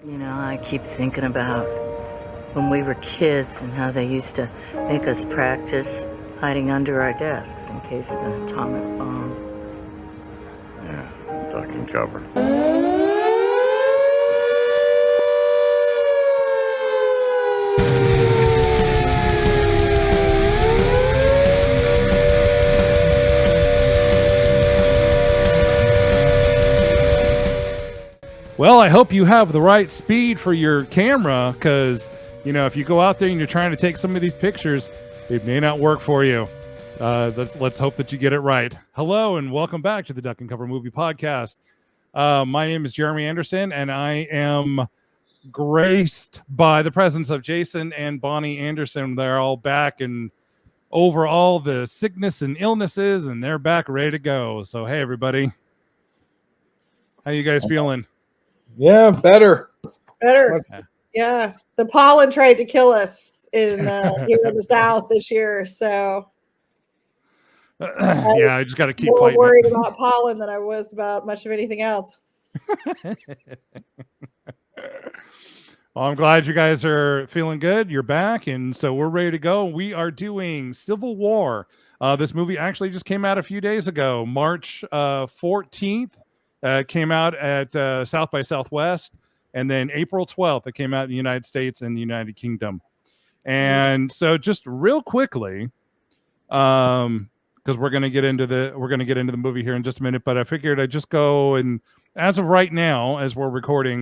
I keep thinking about when we were kids and how they used to make us practice hiding under our desks in case of an atomic bomb. Yeah, duck and cover. Well, I hope you have the right speed for your camera because, if you go out there and you're trying to take some of these pictures, it may not work for you. Let's hope that you get it right. Hello, and welcome back to the Duck and Cover Movie Podcast. My name is Jeremy Anderson, and I am graced by the presence of Jason and Bonnie Anderson. They're all back and over all the sickness and illnesses, and they're back ready to go. So, hey, everybody. How you guys feeling? Yeah, better. Yeah, the pollen tried to kill us in here in the South this year, so I just got to keep more fighting. Worried about pollen than I was about much of anything else. Well, I'm glad you guys are feeling good. You're back, and so we're ready to go. We are doing Civil War. This movie actually just came out a few days ago, March 14th. Came out at South by Southwest, and then April 12th it came out in the United States and the United Kingdom. And so just real quickly, because we're going to get into the movie here in just a minute, but I figured I'd just go, and as of right now, as we're recording,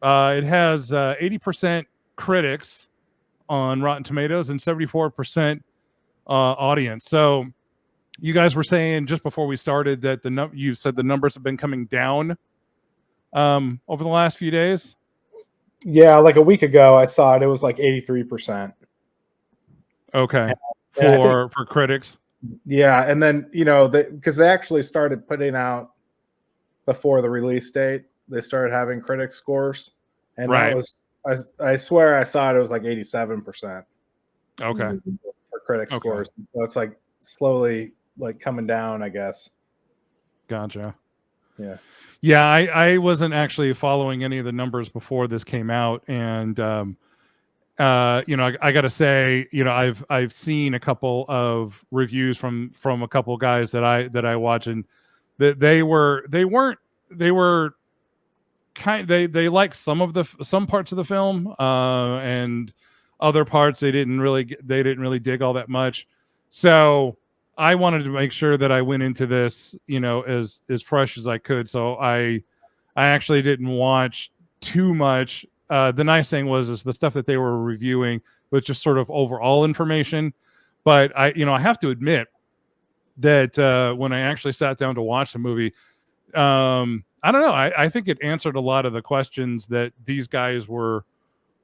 it has 80% critics on Rotten Tomatoes and 74% audience. So you guys were saying just before we started that you said the numbers have been coming down over the last few days. Yeah, like a week ago, I saw it. It was like 83%. Okay, for critics. Yeah, and then because they actually started putting out before the release date, they started having critic scores, and right. That was I swear I saw it. It was like 87%. Okay, for critic scores, and so it's like slowly like coming down, I guess. Gotcha. Yeah, I wasn't actually following any of the numbers before this came out, and I gotta say, I've seen a couple of reviews from a couple of guys that I watch, and that they liked some parts of the film, and other parts they didn't really dig all that much. So I wanted to make sure that I went into this, as fresh as I could. So I actually didn't watch too much. The nice thing is the stuff that they were reviewing was just sort of overall information. But I have to admit that when I actually sat down to watch the movie, I don't know. I think it answered a lot of the questions that these guys were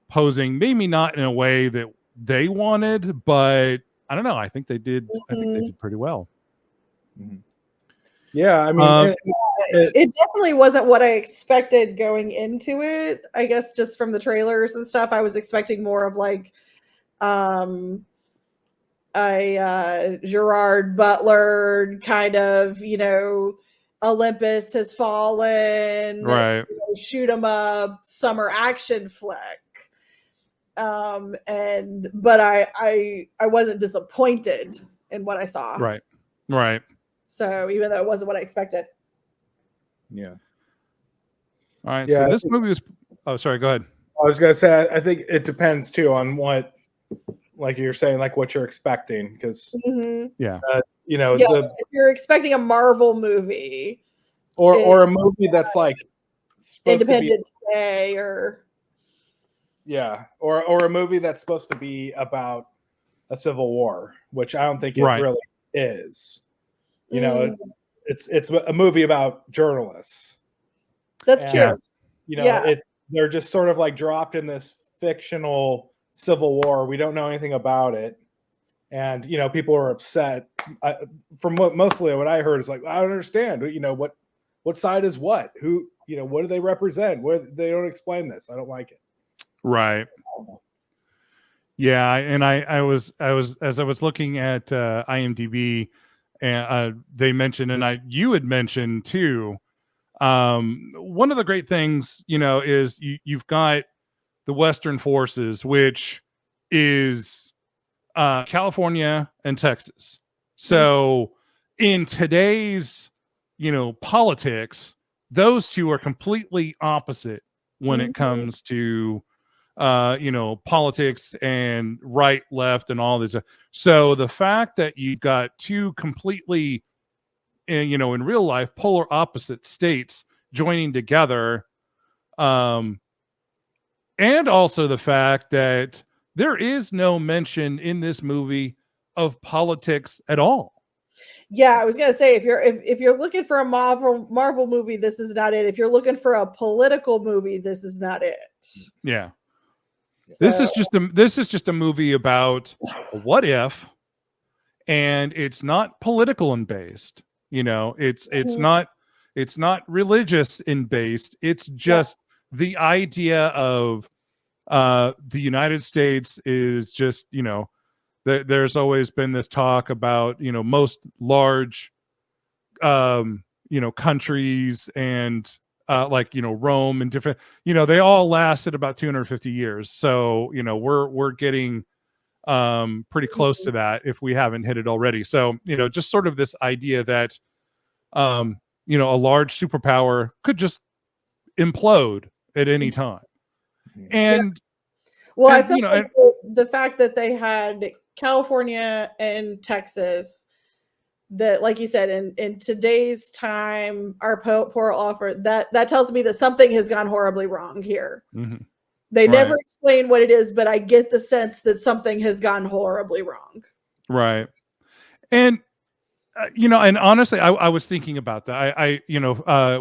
posing. Maybe not in a way that they wanted, but I don't know. I think they did. I think they did pretty well. Yeah, I mean, it definitely wasn't what I expected going into it. I guess just from the trailers and stuff, I was expecting more of like a Gerard Butler kind of, Olympus Has Fallen, right? Shoot 'em up summer action flick. But I wasn't disappointed in what I saw. Right. So even though it wasn't what I expected. Yeah. All right. Yeah, so this movie was. Oh, sorry. Go ahead. I was gonna say I think it depends too on what, like you're saying, like what you're expecting, because Mm-hmm. if you're expecting a Marvel movie or a movie that's like Independence Day or a movie that's supposed to be about a civil war, which I don't think it really is. It's a movie about journalists. That's true. They're just sort of like dropped in this fictional civil war. We don't know anything about it, and people are upset. From mostly what I heard is like, I don't understand. What side is what? Who? What do they represent? They don't explain this. I don't like it. Right. Yeah, and I was as I was looking at IMDb, and they mentioned, and you had mentioned too, One of the great things, is you've got the Western forces, which is California and Texas. So in today's, politics, those two are completely opposite when it comes to politics and right, left, and all this. So the fact that you've got two completely, in real life, polar opposite states joining together, and also the fact that there is no mention in this movie of politics at all. Yeah, I was gonna say if you're looking for a Marvel movie, this is not it. If you're looking for a political movie, this is not it. Yeah. This So, is just a movie about a what if, and it's not political and based. It's not religious in based. It's just the idea of the United States is just, there's always been this talk about, most large countries and Rome and different, they all lasted about 250 years. So, we're getting pretty close to that if we haven't hit it already. So, just sort of this idea that a large superpower could just implode at any time. And well, I and, feel like the fact that they had California and Texas, that, like you said, in today's time, our poor offer, that tells me that something has gone horribly wrong here. They never explain what it is, but I get the sense that something has gone horribly wrong. Right. And and honestly, I was thinking about that.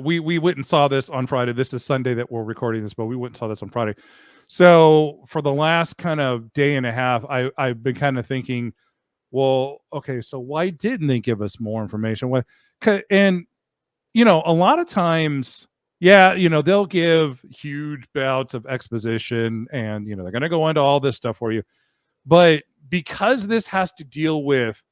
We went and saw this on Friday. This is Sunday that we're recording this, but we went and saw this on Friday. So for the last kind of day and a half, I've been kind of thinking, well, okay, so why didn't they give us more information? And a lot of times, they'll give huge bouts of exposition, and they're going to go into all this stuff for you. But because this has to deal with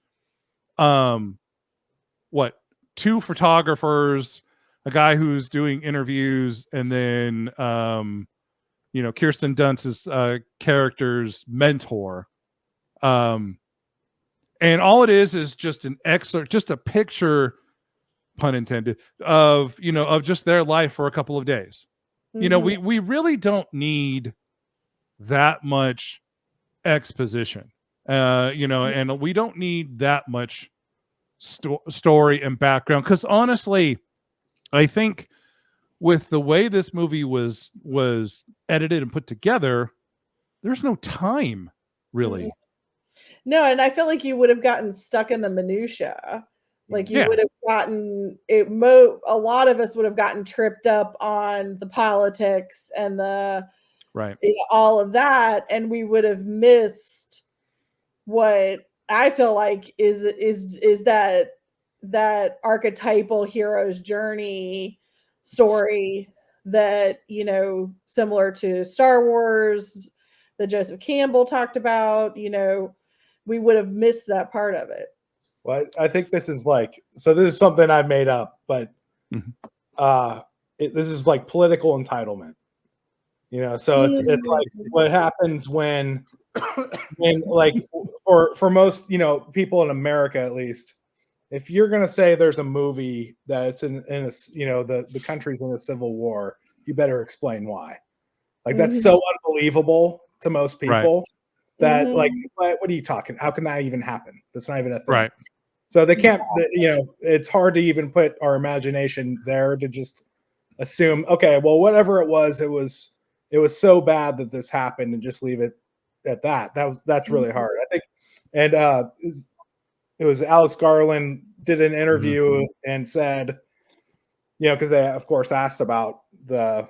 two photographers, a guy who's doing interviews, and then Kirsten Dunst's character's mentor, and all it is just an excerpt, just a picture, pun intended, of just their life for a couple of days. We really don't need that much exposition, and we don't need that much story and background, because honestly, I think with the way this movie was edited and put together, there's no time really. No, and I feel like you would have gotten stuck in the minutia. Like you would have gotten it. A lot of us would have gotten tripped up on the politics and the all of that, and we would have missed what I feel like is that archetypal hero's journey story that, similar to Star Wars, that Joseph Campbell talked about. We would have missed that part of it. Well, I think this is this is something I've made up, but this is like political entitlement. So it's like what happens when for most people in America, at least, if you're gonna say there's a movie that's in a the country's in a civil war, you better explain why. That's so unbelievable to most people that what are you talking? How can that even happen? That's not even a thing. Right. So they can't. It's hard to even put our imagination there to just assume, okay, well, whatever it was so bad that this happened, and just leave it at that. That's really hard, I think. And it was Alex Garland did an interview and said, because they of course asked about the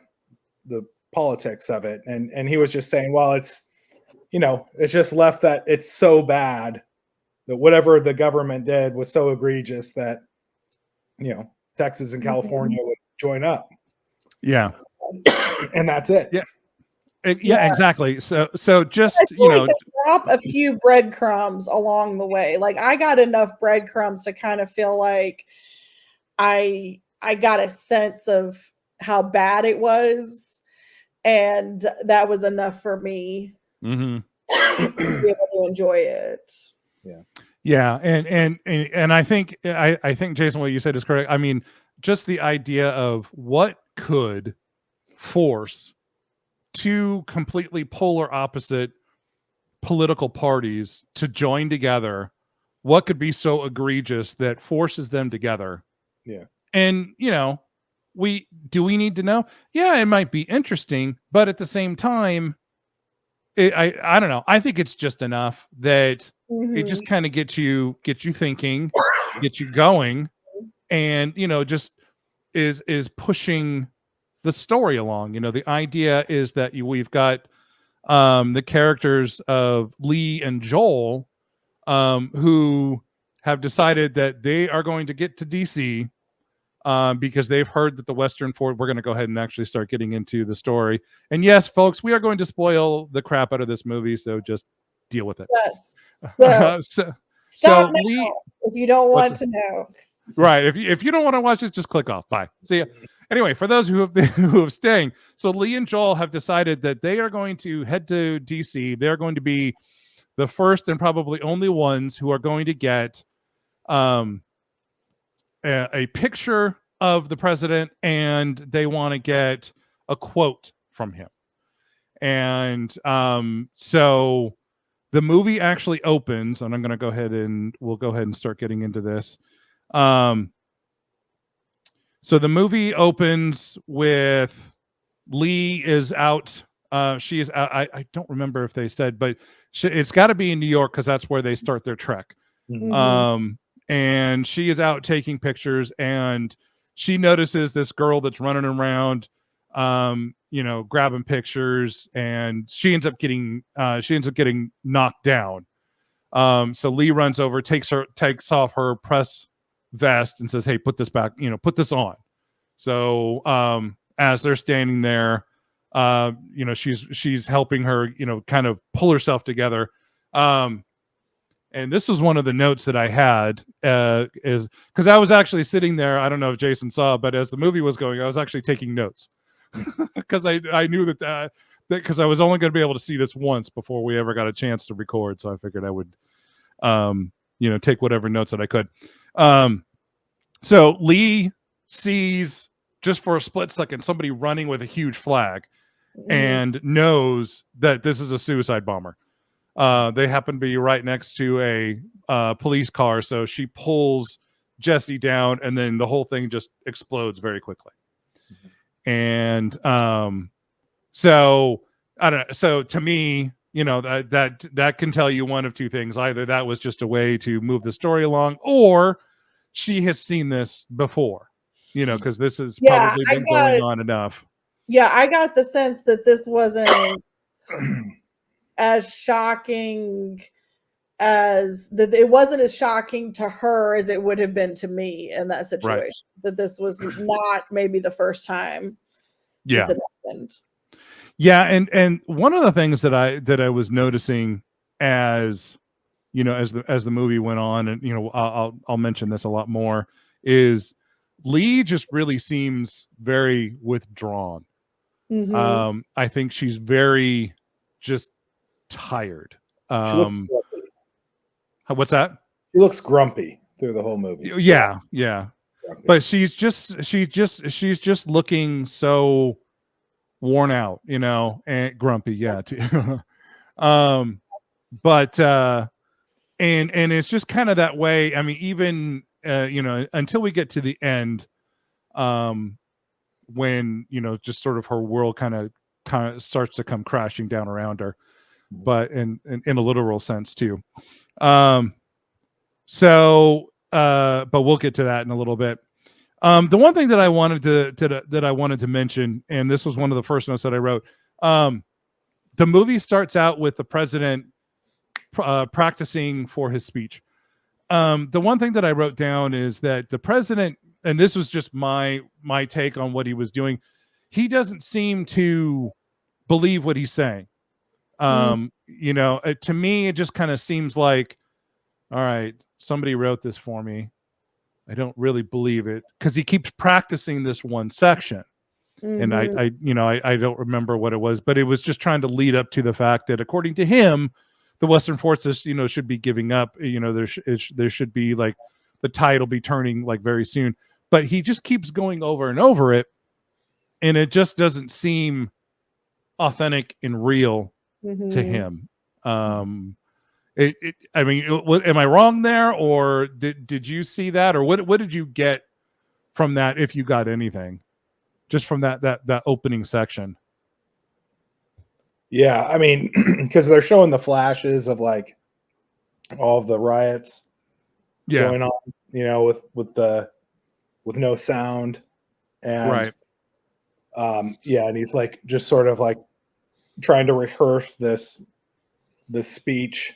politics of it, and he was just saying, well, it's just left that it's so bad that whatever the government did was so egregious that Texas and California would join up. Yeah. And that's it. Yeah. Yeah, exactly. So just drop a few breadcrumbs along the way. Like I got enough breadcrumbs to kind of feel like I I got a sense of how bad it was, and that was enough for me Mhm. to be able to enjoy it. Yeah, and I think I think Jason, what you said is correct. I mean, just the idea of what could force two completely polar opposite political parties to join together, what could be so egregious that forces them together? Yeah. And we need to know? Yeah, it might be interesting, but at the same time, I don't know. I think it's just enough that it just Mhm. kind of gets you thinking, get you going, and just is pushing the story along. The idea is that we've got the characters of Lee and Joel, who have decided that they are going to get to DC, because they've heard that the Western Fort. We're going to go ahead and actually start getting into the story. And yes, folks, we are going to spoil the crap out of this movie, so just deal with it. Yes. So so stop now Lee, if you don't what's want to know. right? If you don't want to watch it, just click off. Bye. See ya. Anyway, for those who have been, who have staying, so Lee and Joel have decided that they are going to head to DC. They're going to be the first and probably only ones who are going to get a picture of the president, and they want to get a quote from him. And so the movie actually opens, and I'm going to go ahead and we'll go ahead and start getting into this. So the movie opens with Lee is out. She is out. I don't remember if they said, but it's got to be in New York because that's where they start their trek. Mhm. And she is out taking pictures, and she notices this girl that's running around, grabbing pictures, and she ends up getting knocked down. So Lee runs over, takes off her press vest, and says, "Hey, put this back. Put this on." So as they're standing there, she's helping her, kind of pull herself together. And this was one of the notes that I had, is because I was actually sitting there. I don't know if Jason saw, but as the movie was going, I was actually taking notes because I knew that because I was only going to be able to see this once before we ever got a chance to record. So I figured I would, take whatever notes that I could. So Lee sees, just for a split second, somebody running with a huge flag, Mhm. and knows that this is a suicide bomber. They happen to be right next to a police car, so she pulls Jesse down, and then the whole thing just explodes very quickly. And so I don't know. So to me, that can tell you one of two things: either that was just a way to move the story along, or she has seen this before. Because this has probably been going on enough. Yeah, I got the sense that this wasn't as shocking it wasn't as shocking to her as it would have been to me in that situation. Right. That this was not maybe the first time this had happened. Yeah, and one of the things that I was noticing as as the movie went on, and I'll mention this a lot more, is Lee just really seems very withdrawn. Mhm. I think she's very just tired. She looks grumpy. What's that? She looks grumpy through the whole movie. Yeah. Grumpy. But she's just looking so worn out, and grumpy. Yeah. But and it's just kind of that way. I mean, even until we get to the end, when just sort of her world kind of starts to come crashing down around her, but in a literal sense too. So but we'll get to that in a little bit. The one thing that I wanted to mention, and this was one of the first notes that I wrote, the movie starts out with the president practicing for his speech. The one thing that I wrote down is that the president, and this was just my take on what he was doing, he doesn't seem to believe what he's saying. To me, it just kind of seems like, all right, somebody wrote this for me. I don't really believe it, because he keeps practicing this one section. And Mhm. I don't remember what it was, but it was just trying to lead up to the fact that according to him, the Western forces, should be giving up. There should be like the tide will be turning like very soon. But he just keeps going over and over it, and it just doesn't seem authentic and real to Mhm. him. I mean, am I wrong there, or did you see that, or what did you get from that, if you got anything, just from that opening section? Yeah, I mean, because they're showing the flashes of like all of the riots Yeah, going on, with no sound, and right. yeah, and he's like just sort of like trying to rehearse this speech.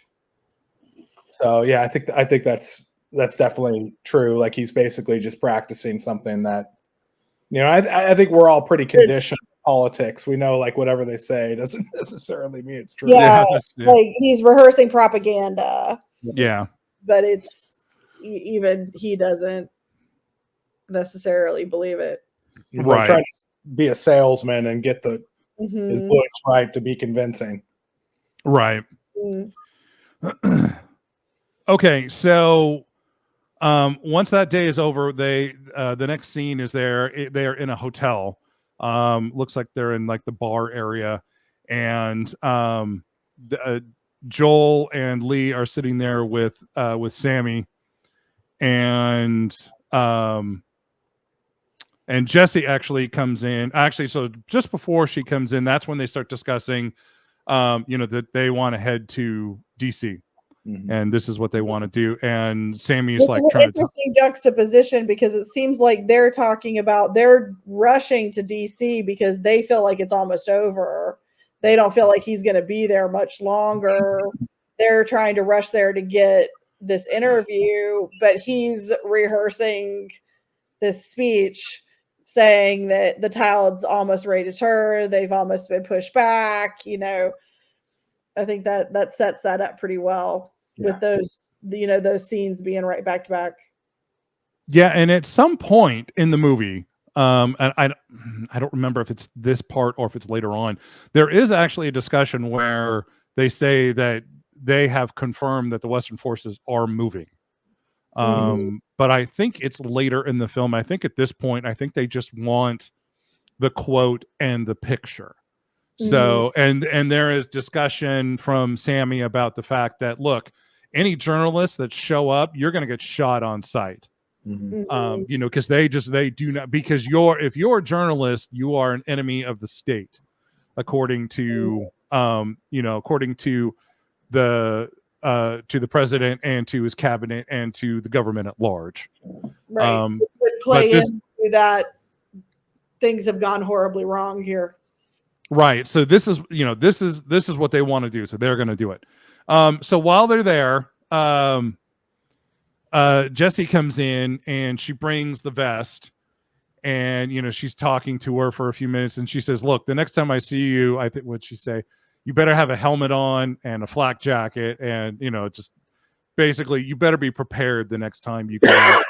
So yeah, I think that's definitely true. Like he's basically just practicing something that, I think we're all pretty conditioned in politics. We know like whatever they say doesn't necessarily mean it's true. Yeah, Yeah, yeah, like he's rehearsing propaganda, yeah, but it's even he doesn't necessarily believe it. He's like right. trying to be a salesman and get his Mhm. voice right to be convincing. Right. Mm. Okay, so once that day is over, the next scene is they're in a hotel. Looks like they're in like the bar area, and Joel and Lee are sitting there with Sammy, and Jesse actually comes in. Actually, so just before she comes in, that's when they start discussing, that they want to head to DC, and this is what they want to do. And Sammy's Which like is an trying to interesting juxtaposition because it seems like they're talking about they're rushing to DC because they feel like it's almost over. They don't feel like he's going to be there much longer. They're trying to rush there to get this interview, but he's rehearsing this speech saying that the tide's almost ready to turn. They've almost been pushed back. I think that sets that up pretty well with those scenes being right back to back. Yeah, and at some point in the movie, and I don't remember if it's this part or if it's later on, there is actually a discussion where they say that they have confirmed that the Western forces are moving. But I think it's later in the film. I think at this point, I think they just want the quote and the picture. So, and there is discussion from Sammy about the fact that, look, any journalists that show up, you're going to get shot on sight. Because they do not, because if you're a journalist, you are an enemy of the state, according to according to the president and to his cabinet and to the government at large. Right. It would play into that things have gone horribly wrong here. Right. So this is what they want to do. So they're going to do it. So while they're there, Jessie comes in and she brings the vest, and she's talking to her for a few minutes, and she says, "Look, the next time I see you, I think what'd she say? You better have a helmet on and a flak jacket, and just basically you better be prepared the next time you go out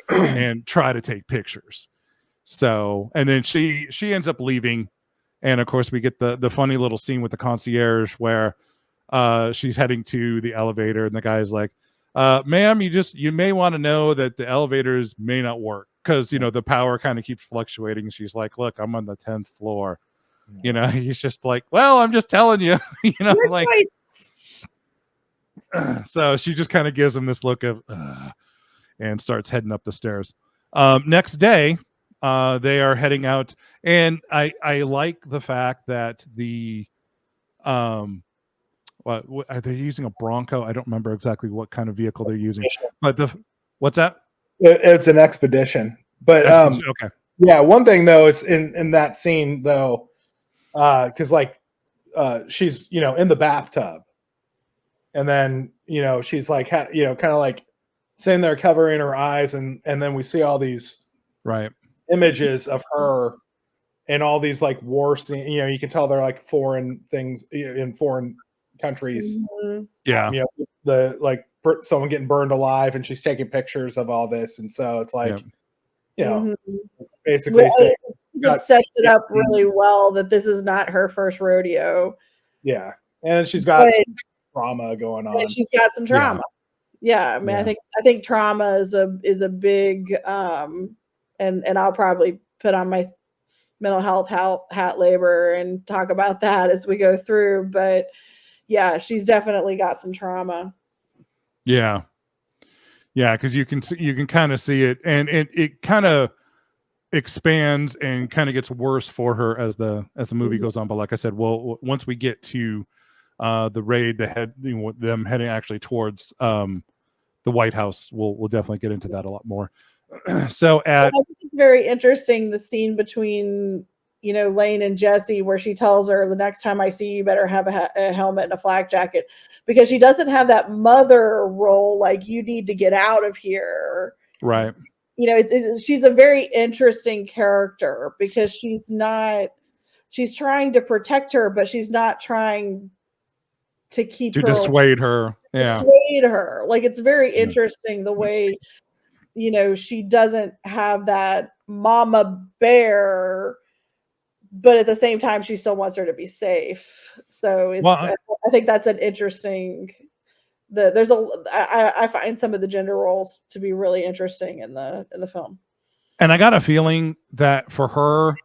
and try to take pictures." So, and then she ends up leaving, and of course we get the funny little scene with the concierge where she's heading to the elevator, and the guy's like, "Ma'am, you may want to know that the elevators may not work because the power kind of keeps fluctuating." She's like, "Look, I'm on the 10th floor." He's just like, "Well, I'm just telling you." Like, so she just kind of gives him this look of, and starts heading up the stairs. Next day, they are heading out, and I like the fact that what are they using, a Bronco? I don't remember exactly what kind of vehicle they're using, but what's that? It's an expedition, but okay. Yeah, one thing though is in that scene though, because she's in the bathtub, and then she's like kind of like sitting there covering her eyes, and then we see all these right images of her and all these like war scenes. You can tell they're like foreign things in foreign countries. Yeah. The like someone getting burned alive, and she's taking pictures of all this, and so it's like, Yep. you know, Mhm. basically Well, saying, it sets it up really well that this is not her first rodeo, yeah, and she's got but some trauma going on. and she's got some Yeah. trauma. Yeah, I mean, Yeah. I think trauma is a big and I'll probably put on my mental health hat labor and talk about that as we go through. But yeah, she's definitely got some trauma. Yeah. Yeah, because you can kind of see it, and it kind of expands and kind of gets worse for her as the movie goes on. But like I said, well, once we get to the raid, them heading actually towards the White House, we'll definitely get into that a lot more. So I think it's very interesting, the scene between, you know, Lane and Jesse, where she tells her, the next time I see you, better have a helmet and a flak jacket, because she doesn't have that mother role, like, you need to get out of here. right. You know, she's a very interesting character, because she's trying to protect her, but she's not trying to keep To her, dissuade her. Yeah. dissuade her. Like, it's very interesting the way, you know, she doesn't have that mama bear, but at the same time, she still wants her to be safe. So it's, Well, I think that's an interesting. I find some of the gender roles to be really interesting in the film. and I got a feeling that for her,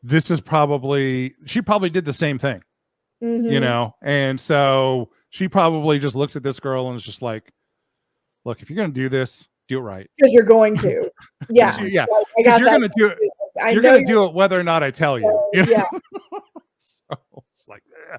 this is she probably did the same thing, you know, and so she probably just looks at this girl and is just like, look, if you're going to do this, do it right. Because you're going to. Yeah. Yeah. Like, I Because got you're that. going to do it. I You're know going to do it whether or not I tell you. You know? Yeah. So it's like, eh.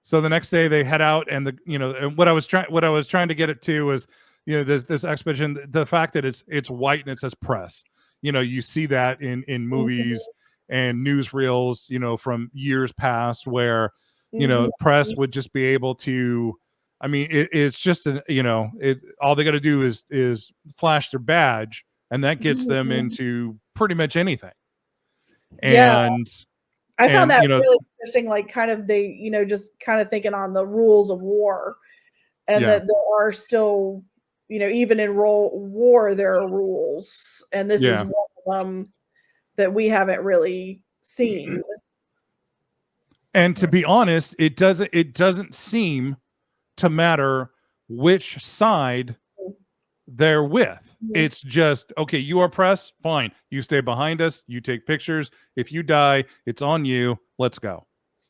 So the next day they head out, and and what I was trying to get it to was, you know, this expedition, the fact that it's white and it says press. You know, you see that in movies and newsreels, you know, from years past, where, you know, press would just be able to, I mean, it's just all they got to do is flash their badge, and that gets them into pretty much anything. Yeah. And I found that you know, really interesting, like, kind of, they, you know, just kind of thinking on the rules of war, and that there are still, you know, even in war, there are rules, and this is one of them that we haven't really seen. And to be honest, it doesn't seem to matter which side they're with. It's just, okay, you are press, fine. You stay behind us, you take pictures. If you die, it's on you. Let's go.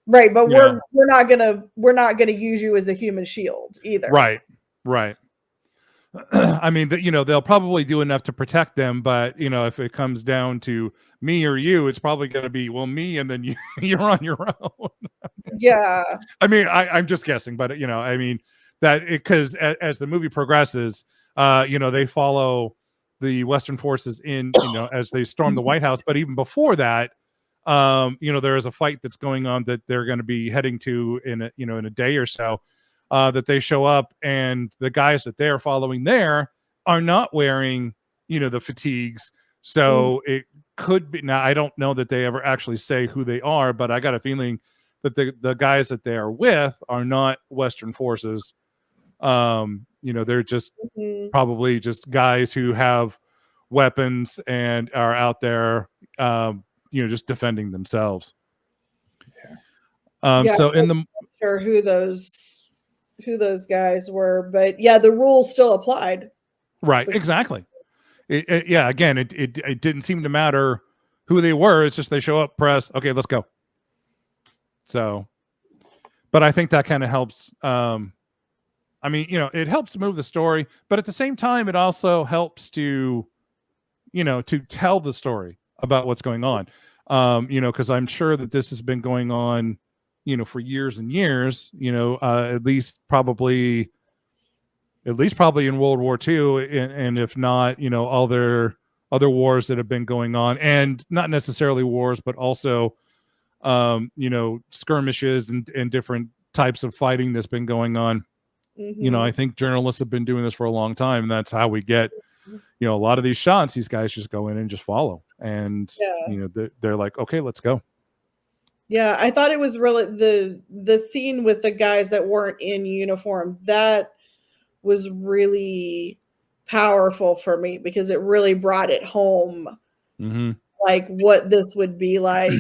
Right, but we're not gonna use you as a human shield either. Right. I mean, they'll probably do enough to protect them, but if it comes down to me or you, it's probably going to be, well, me, and then you're on your own. Yeah. I mean, I'm just guessing, but I mean that because as the movie progresses, they follow the Western forces in, as they storm the White House. But even before that, there is a fight that's going on that they're going to be heading to in a day or so. That they show up, and the guys that they're following there are not wearing, the fatigues. So it could be, now I don't know that they ever actually say who they are, but I got a feeling that the guys that they are with are not Western forces. They're just probably just guys who have weapons and are out there, just defending themselves. So in the sure who those guys were, but yeah, the rules still applied. Right, exactly. Again, it didn't seem to matter who they were. It's just they show up, press, okay, let's go. So, but I think that kind of helps. I mean, it helps move the story, but at the same time, it also helps to tell the story about what's going on. Because I'm sure that this has been going on, for years and years, at least probably in World War II, and if not, other wars that have been going on, and not necessarily wars, but also, skirmishes and different types of fighting that's been going on. I think journalists have been doing this for a long time, and that's how we get, a lot of these shots. These guys just go in and just follow, and they're like, okay, let's go. Yeah, I thought it was really the scene with the guys that weren't in uniform. That was really powerful for me because it really brought it home, Mm-hmm. like what this would be like,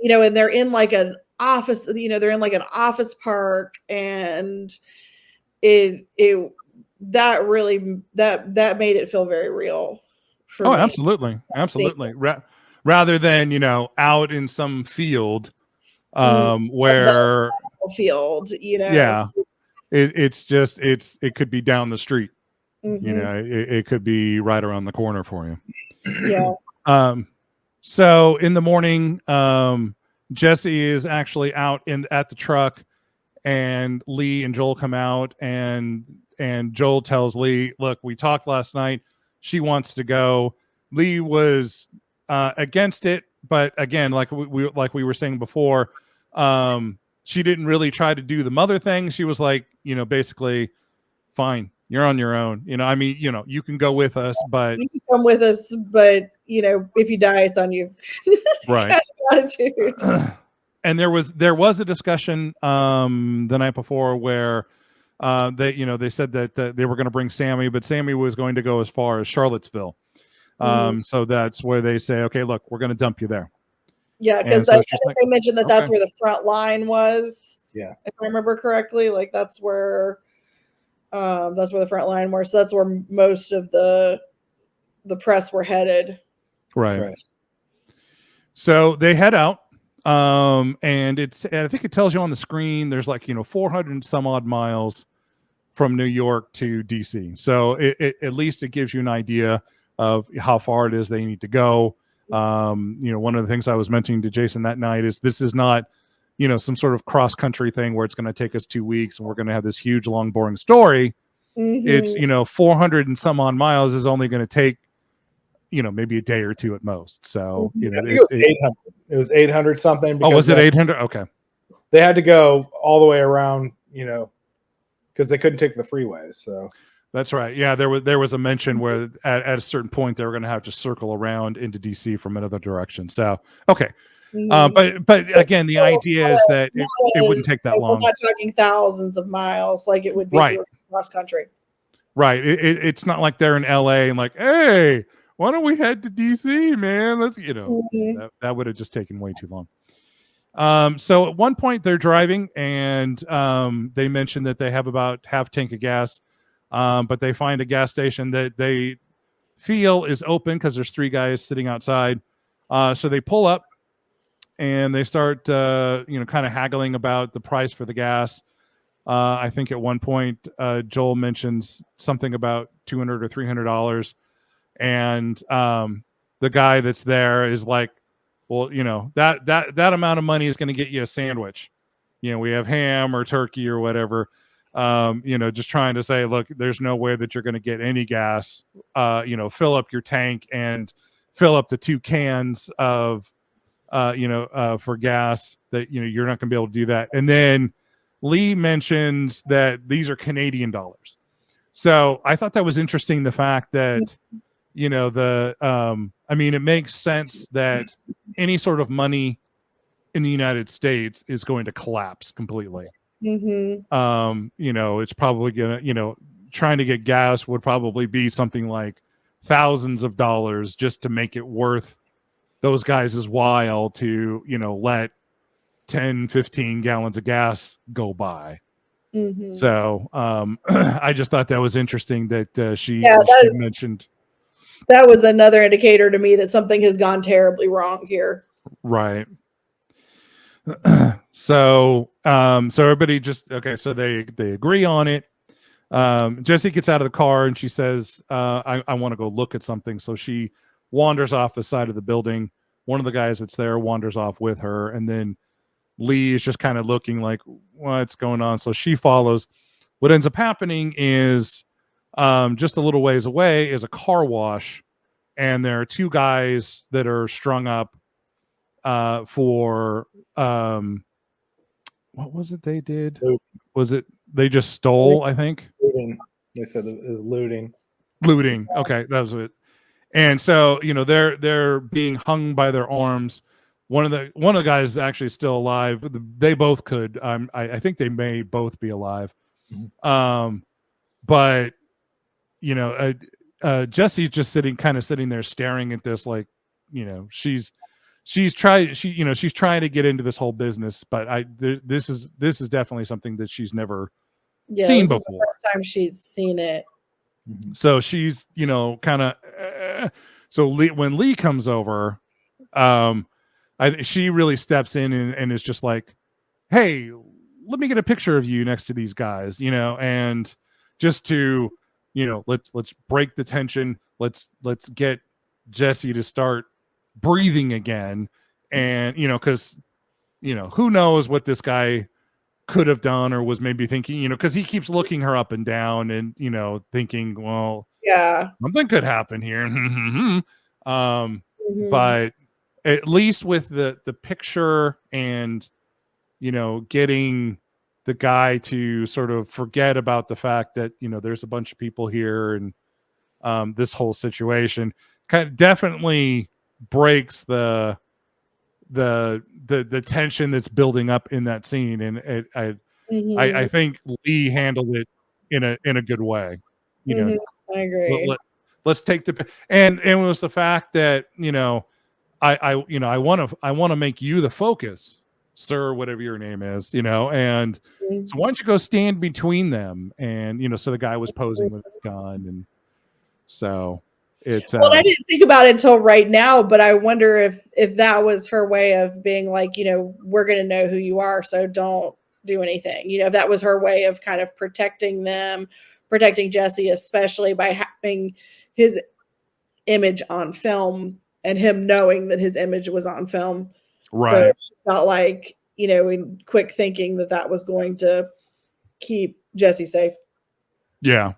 and they're in like an office, they're in like an office park, and it that really that made it feel very real for Oh, me. absolutely. Rather than, out in some field, where, Field, yeah, it could be down the street. Mhm. It could be right around the corner for you. Yeah. So in the morning, Jesse is actually out at the truck, and Lee and Joel come out, and Joel tells Lee, "Look, we talked last night. She wants to go." Lee was against it, but again, like we were saying before, she didn't really try to do the mother thing. She was like, basically, fine, you're on your own. I mean, you can go with us, but You can come with us, but if you die, it's on you. right. Kind of attitude. And there was a discussion the night before where they said that they were going to bring Sammy, but Sammy was going to go as far as Charlottesville. So that's where they say, okay, look, we're going to dump you there. Yeah, because So I think they mentioned that that's okay. where the front line was. Yeah. If I remember correctly, like that's where the front line was. So that's where most of the press were headed. Right. So they head out. And I think it tells you on the screen, there's like, 400 and some odd miles from New York to DC. So it at least it gives you an idea of how far it is they need to go. One of the things I was mentioning to Jason that night is this is not, some sort of cross country thing where it's going to take us 2 weeks and we're going to have this huge, long, boring story. It's, 400 and some odd miles is only going to take, maybe a day or two at most. So, I think it was 800. It was 800 something. Oh, was it 800? Okay. They had to go all the way around, because they couldn't take the freeways. So that's right. Yeah, there was a mention where at a certain point they were going to have to circle around into DC from another direction. So okay, but again, the idea is that it wouldn't take that long. We're not talking thousands of miles like it would be right cross country. Right. It's not like they're in LA and like, hey, why don't we head to DC, man? Let's that would have just taken way too long. So at one point they're driving and they mentioned that they have about half tank of gas. But they find a gas station that they feel is open because there's 3 guys sitting outside. So they pull up and they start, kind of haggling about the price for the gas. I think at one point, Joel mentions something about $200 or $300. And the guy that's there is like, well, that amount of money is going to get you a sandwich. We have ham or turkey or whatever. Just trying to say, look, there's no way that you're going to get any gas. Fill up your tank and fill up the 2 cans of, for gas that, you're not going to be able to do that. And then Lee mentions that these are Canadian dollars. So I thought that was interesting. The fact that, it makes sense that any sort of money in the United States is going to collapse completely. It's probably gonna, trying to get gas would probably be something like thousands of dollars just to make it worth those guys' while to, let 10, 15 gallons of gas go by. So I just thought that was interesting that she mentioned. That was another indicator to me that something has gone terribly wrong here. Right. So everybody just, okay. So they agree on it. Jesse gets out of the car and she says, I want to go look at something. So she wanders off the side of the building. One of the guys that's there wanders off with her. And then Lee is just kind of looking like, what's going on? So she follows. What ends up happening is, just a little ways away is a car wash. And there are 2 guys that are strung up, for, what was it they did? Was it they just stole? I think looting. They said it was looting. Okay, that was it. And so they're being hung by their arms. One of the guys is actually still alive. They both could. I think they may both be alive. but you know, Jesse's just sitting there staring at this, like, you know, she's trying to get into this whole business, but this is definitely something that she's never seen this is the before. first time she's seen it. So she's, you know, kind of. So when Lee comes over, she really steps in and is just like, "Hey, let me get a picture of you next to these guys," you know, and just to, you know, let's break the tension. Let's get Jesse to start breathing again, and you know, because you know, who knows what this guy could have done or was maybe thinking, you know, because he keeps looking her up and down and, you know, thinking, well, Yeah. something could happen here. Mhm. But at least with the picture and, you know, getting the guy to sort of forget about the fact that, you know, there's a bunch of people here and this whole situation kind of definitely breaks the tension that's building up in that scene. And I Mhm. think Lee handled it in a good way. You know, I agree. let's take and it was the fact that, you know, I want to make you the focus, sir, whatever your name is, you know, and so why don't you go stand between them? And, you know, so the guy was posing with his gun. And so it's, Well, I didn't think about it until right now, but I wonder if that was her way of being like, you know, we're going to know who you are, so don't do anything. You know, if that was her way of kind of protecting them, protecting Jesse, especially by having his image on film and him knowing that his image was on film. right. So she felt like, you know, in quick thinking that was going to keep Jesse safe. Yeah.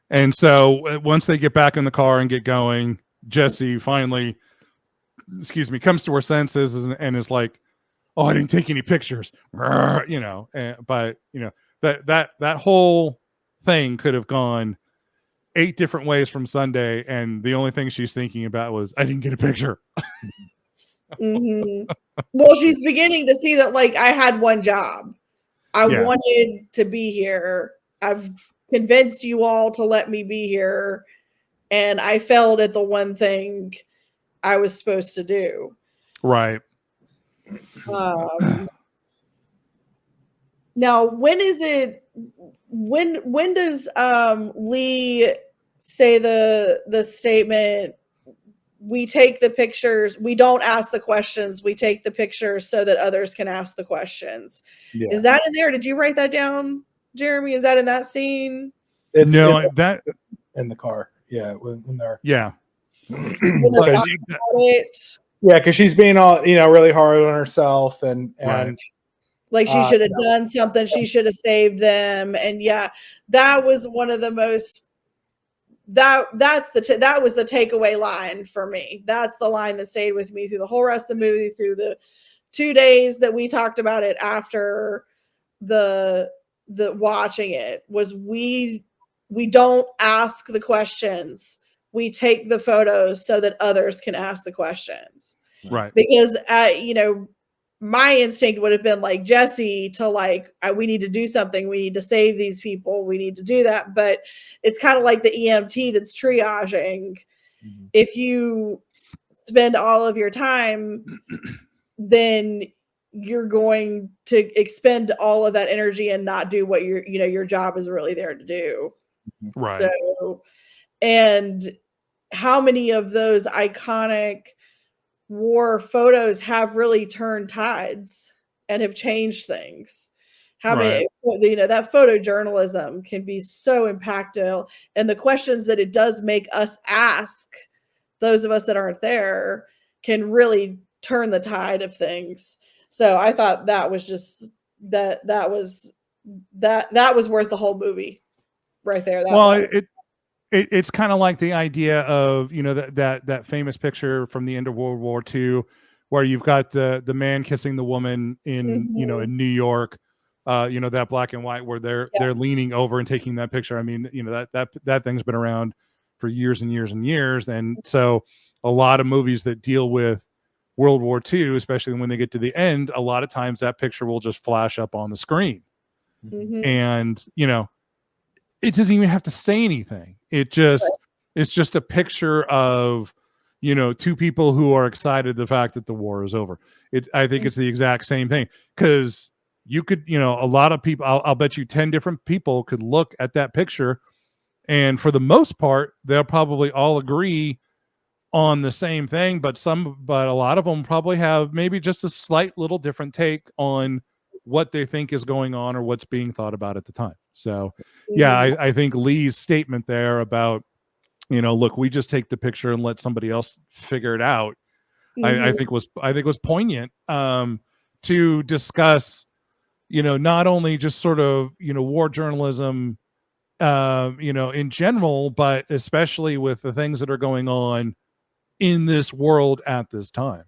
And so once they get back in the car and get going, Jesse finally, comes to her senses and is like, "Oh, I didn't take any pictures," you know. But you know, that whole thing could have gone 8 different ways from Sunday, and the only thing she's thinking about was, "I didn't get a picture." Well, she's beginning to see that, like, I had one job. I Yeah. wanted to be here. I've convinced you all to let me be here, and I failed at the one thing I was supposed to do. Right. Now, when is it? When does Lee say the statement? We take the pictures. We don't ask the questions. We take the pictures so that others can ask the questions. Yeah. Is that in there? Did you write that down, Jeremy? Is that in that scene? It's that in the car. Yeah, when they're yeah. When they're talking about it? Yeah, because she's being all, you know, really hard on herself and Right. Like she should have done something. She should have saved them. And yeah, that was one of the most that was the takeaway line for me. That's the line that stayed with me through the whole rest of the movie, through the 2 days that we talked about it after the watching it, was we don't ask the questions. We take the photos so that others can ask the questions. Right. Because you know, my instinct would have been like Jesse to like, we need to do something. We need to save these people. We need to do that. But it's kind of like the EMT that's triaging. Mhm. If you spend all of your time, then you're going to expend all of that energy and not do what your job is really there to do. Right. So, and how many of those iconic war photos have really turned tides and have changed things? How many, you know, that photojournalism can be so impactful, and the questions that it does make us ask, those of us that aren't there, can really turn the tide of things. So I thought that was just that was worth the whole movie right there. Well, it's kind of like the idea of, you know, that famous picture from the end of World War II, where you've got the man kissing the woman in, you know, in New York, you know, that black and white where they're leaning over and taking that picture. I mean, you know, that thing's been around for years and years and years. And so a lot of movies that deal with World War II, especially when they get to the end, a lot of times that picture will just flash up on the screen. And, you know, it doesn't even have to say anything. It's just a picture of, you know, two people who are excited the fact that the war is over. I think it's the exact same thing, because you could, you know, a lot of people, I'll bet you 10 different people could look at that picture, and for the most part, they'll probably all agree on the same thing, but a lot of them probably have maybe just a slight little different take on what they think is going on or what's being thought about at the time. So yeah, I think Lee's statement there about, you know, look, we just take the picture and let somebody else figure it out, I think was poignant, to discuss, you know, not only just sort of, you know, war journalism, you know, in general, but especially with the things that are going on in this world at this time.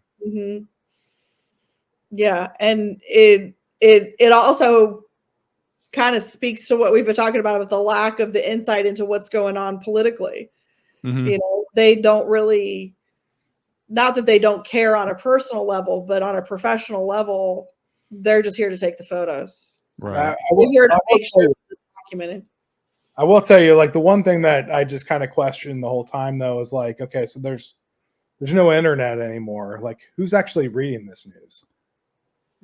Yeah, and it also kind of speaks to what we've been talking about with the lack of the insight into what's going on politically. You know, they don't really, not that they don't care on a personal level, but on a professional level, they're just here to take the photos. Right. They're here to make sure it's documented. I will tell you, like, the one thing that I just kind of questioned the whole time, though, is like, okay, so there's no internet anymore. Like, who's actually reading this news?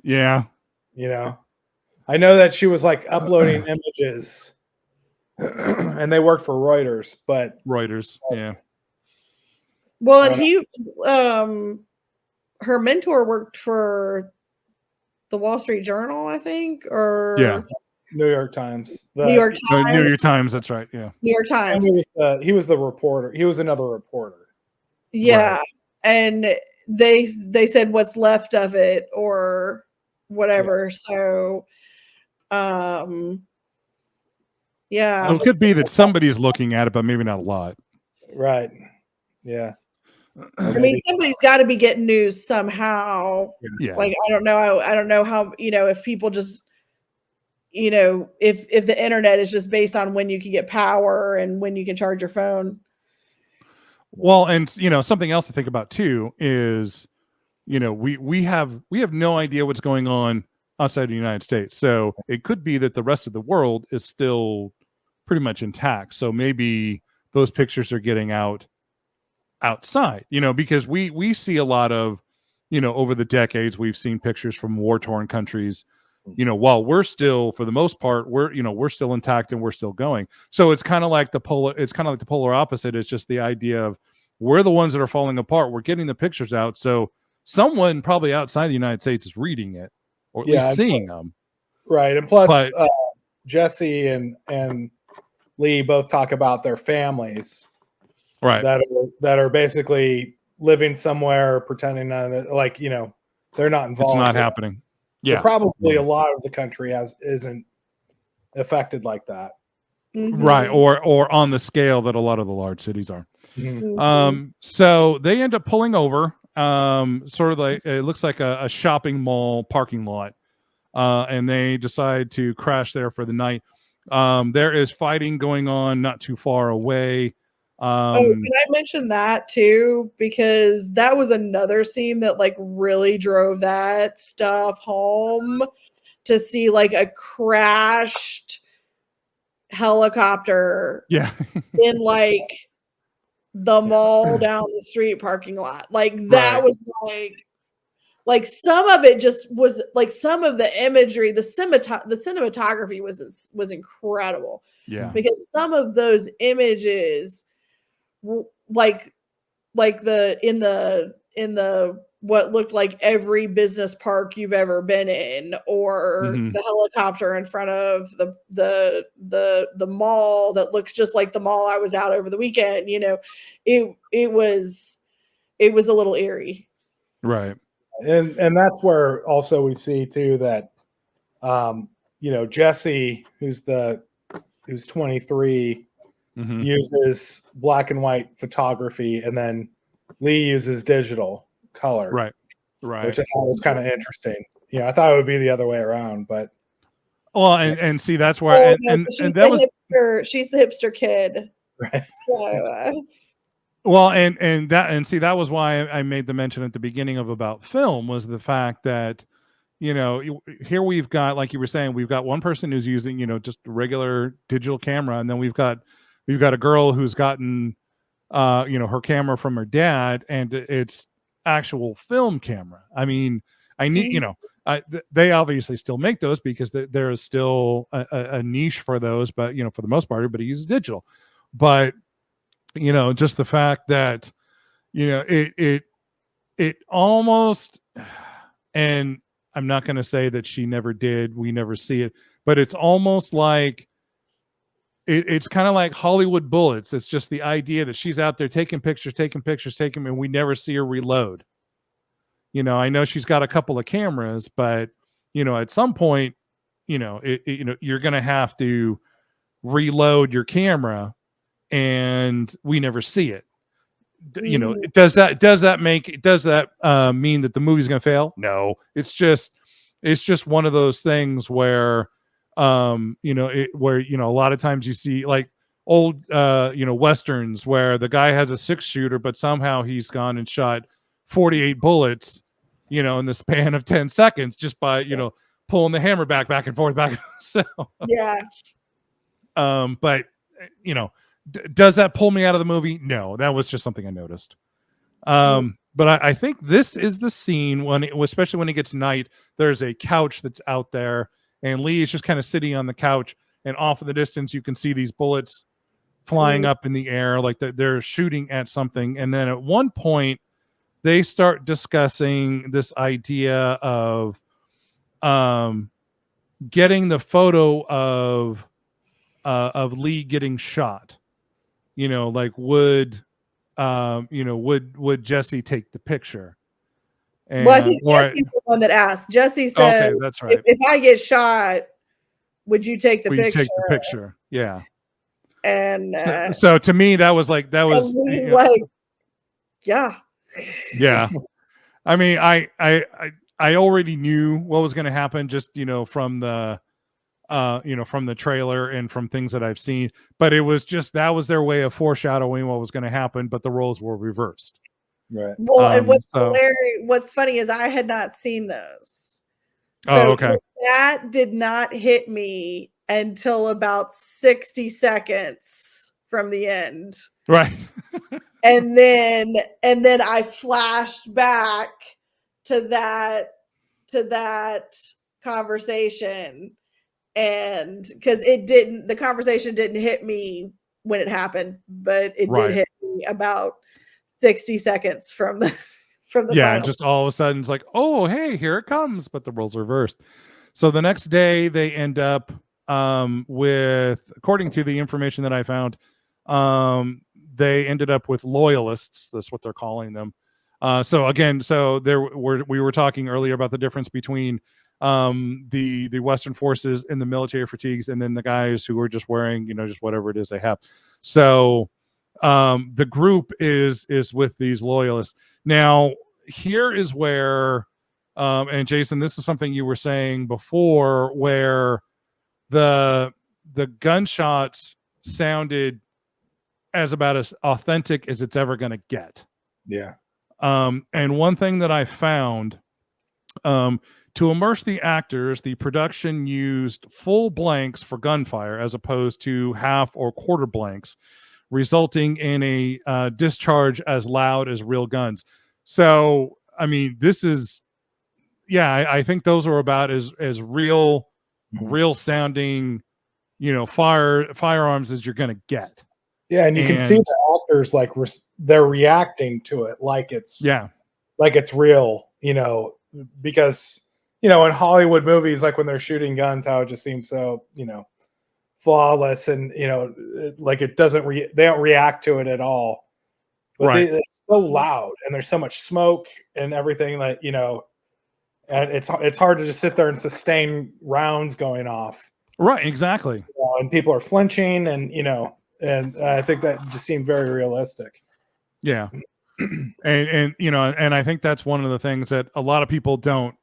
Yeah. You know, I know that she was like uploading images and they worked for Reuters, but Reuters. Yeah. Well, and he, her mentor worked for the Wall Street Journal, I think, or Yeah. New York Times. New York Times. New York Times. That's right. Yeah. New York Times. He was the reporter. He was another reporter. Yeah, Right. and they said what's left of it or whatever. So, yeah. So it could be that somebody's looking at it, but maybe not a lot. Right. Yeah. I mean, somebody's got to be getting news somehow. Yeah. Like, I don't know how, you know, if people just, you know, if the internet is just based on when you can get power and when you can charge your phone. Well, and you know, something else to think about too is, you know, we have no idea what's going on outside the United States. So it could be that the rest of the world is still pretty much intact. So maybe those pictures are getting out outside, you know, because we see a lot of, you know, over the decades, we've seen pictures from war-torn countries, you know, while we're still, for the most part, we're still intact and we're still going. So it's kind of like the polar opposite. It's just the idea of we're the ones that are falling apart. We're getting the pictures out. So someone probably outside the United States is reading it, or at least seeing them. Right. And plus, Jesse and Lee both talk about their families, right, that are basically living somewhere, pretending that, like, you know, they're not involved. It's not happening. Yeah. So probably a lot of the country isn't affected like that. Right. Or on the scale that a lot of the large cities are. So they end up pulling over, sort of like, it looks like a shopping mall parking lot. And they decide to crash there for the night. There is fighting going on not too far away. Can I mention that too? Because that was another scene that like really drove that stuff home, to see like a crashed helicopter in like the mall down the street parking lot. Like that was like some of it just was like, some of the imagery, the cinematography was incredible. Yeah. Because some of those images, like in the what looked like every business park you've ever been in, or the helicopter in front of the mall that looks just like the mall I was out over the weekend, you know, it was a little eerie. Right. And that's where also we see too that you know, Jesse, who's 23, uses black and white photography, and then Lee uses digital color. Right. Which I thought was kind of interesting. You know, I thought it would be the other way around, but well, and see, that's where and that was she's the hipster kid. Right. So, well, and see, that was why I made the mention at the beginning of about film, was the fact that, here we've got, like you were saying, we've got one person who's using, just a regular digital camera, and then we've got a girl who's gotten, her camera from her dad, and it's actual film camera. I mean, I need, they obviously still make those because there is still a niche for those, but for the most part, everybody uses digital. But just the fact that it almost, and I'm not going to say that she never did, we never see it, but it's almost like it's kind of like Hollywood bullets. It's just the idea that she's out there taking pictures, and we never see her reload. I know she's got a couple of cameras, but at some point, you're going to have to reload your camera, and we never see it. Does that mean that the movie's going to fail? No, it's just one of those things where, where a lot of times you see like old, Westerns where the guy has a 6-shooter, but somehow he's gone and shot 48 bullets, in the span of 10 seconds just by, pulling the hammer back and forth. So, Yeah. But, does that pull me out of the movie? No, that was just something I noticed. But I think this is the scene especially when it gets night, there's a couch that's out there, and Lee is just kind of sitting on the couch, and off in the distance, you can see these bullets flying up in the air, like they're shooting at something. And then at one point, they start discussing this idea of getting the photo of Lee getting shot. Like would Jesse take the picture? And, Well, I think Jesse's the one that asked. Jesse said, okay, that's right. If I get shot, would you take the picture? Take the picture. Yeah. And so to me, that was like, like, yeah. Yeah. I mean, I already knew what was going to happen just, from the, from the trailer and from things that I've seen, but it was just, that was their way of foreshadowing what was going to happen, but the roles were reversed. Right. Well, and what's funny is I had not seen those. So okay. That did not hit me until about 60 seconds from the end. Right. and then I flashed back to that conversation, and because the conversation didn't hit me when it happened, but it did hit me about 60 seconds from the final. Just all of a sudden it's like, oh hey, here it comes, but the roles reversed. So the next day they end up with, according to the information that I found, they ended up with loyalists. That's what they're calling them. We were talking earlier about the difference between the Western forces and the military fatigues, and then the guys who are just wearing, just whatever it is they have. So the group is with these loyalists. Now, here is where, and Jason, this is something you were saying before, where the gunshots sounded as about as authentic as it's ever going to get. Yeah. And one thing that I found, to immerse the actors, the production used full blanks for gunfire as opposed to half or quarter blanks, resulting in a discharge as loud as real guns. So, I mean, this is, I think those are about as real sounding, firearms as you're going to get. Yeah, and you can see the actors like they're reacting to it like it's real, because in Hollywood movies, like when they're shooting guns, how it just seems so flawless, and like it doesn't they don't react to it at all. But it's so loud, and there's so much smoke and everything that and it's hard to just sit there and sustain rounds going off. Right, exactly. And people are flinching, and and I think that just seemed very realistic. Yeah. and I think that's one of the things that a lot of people don't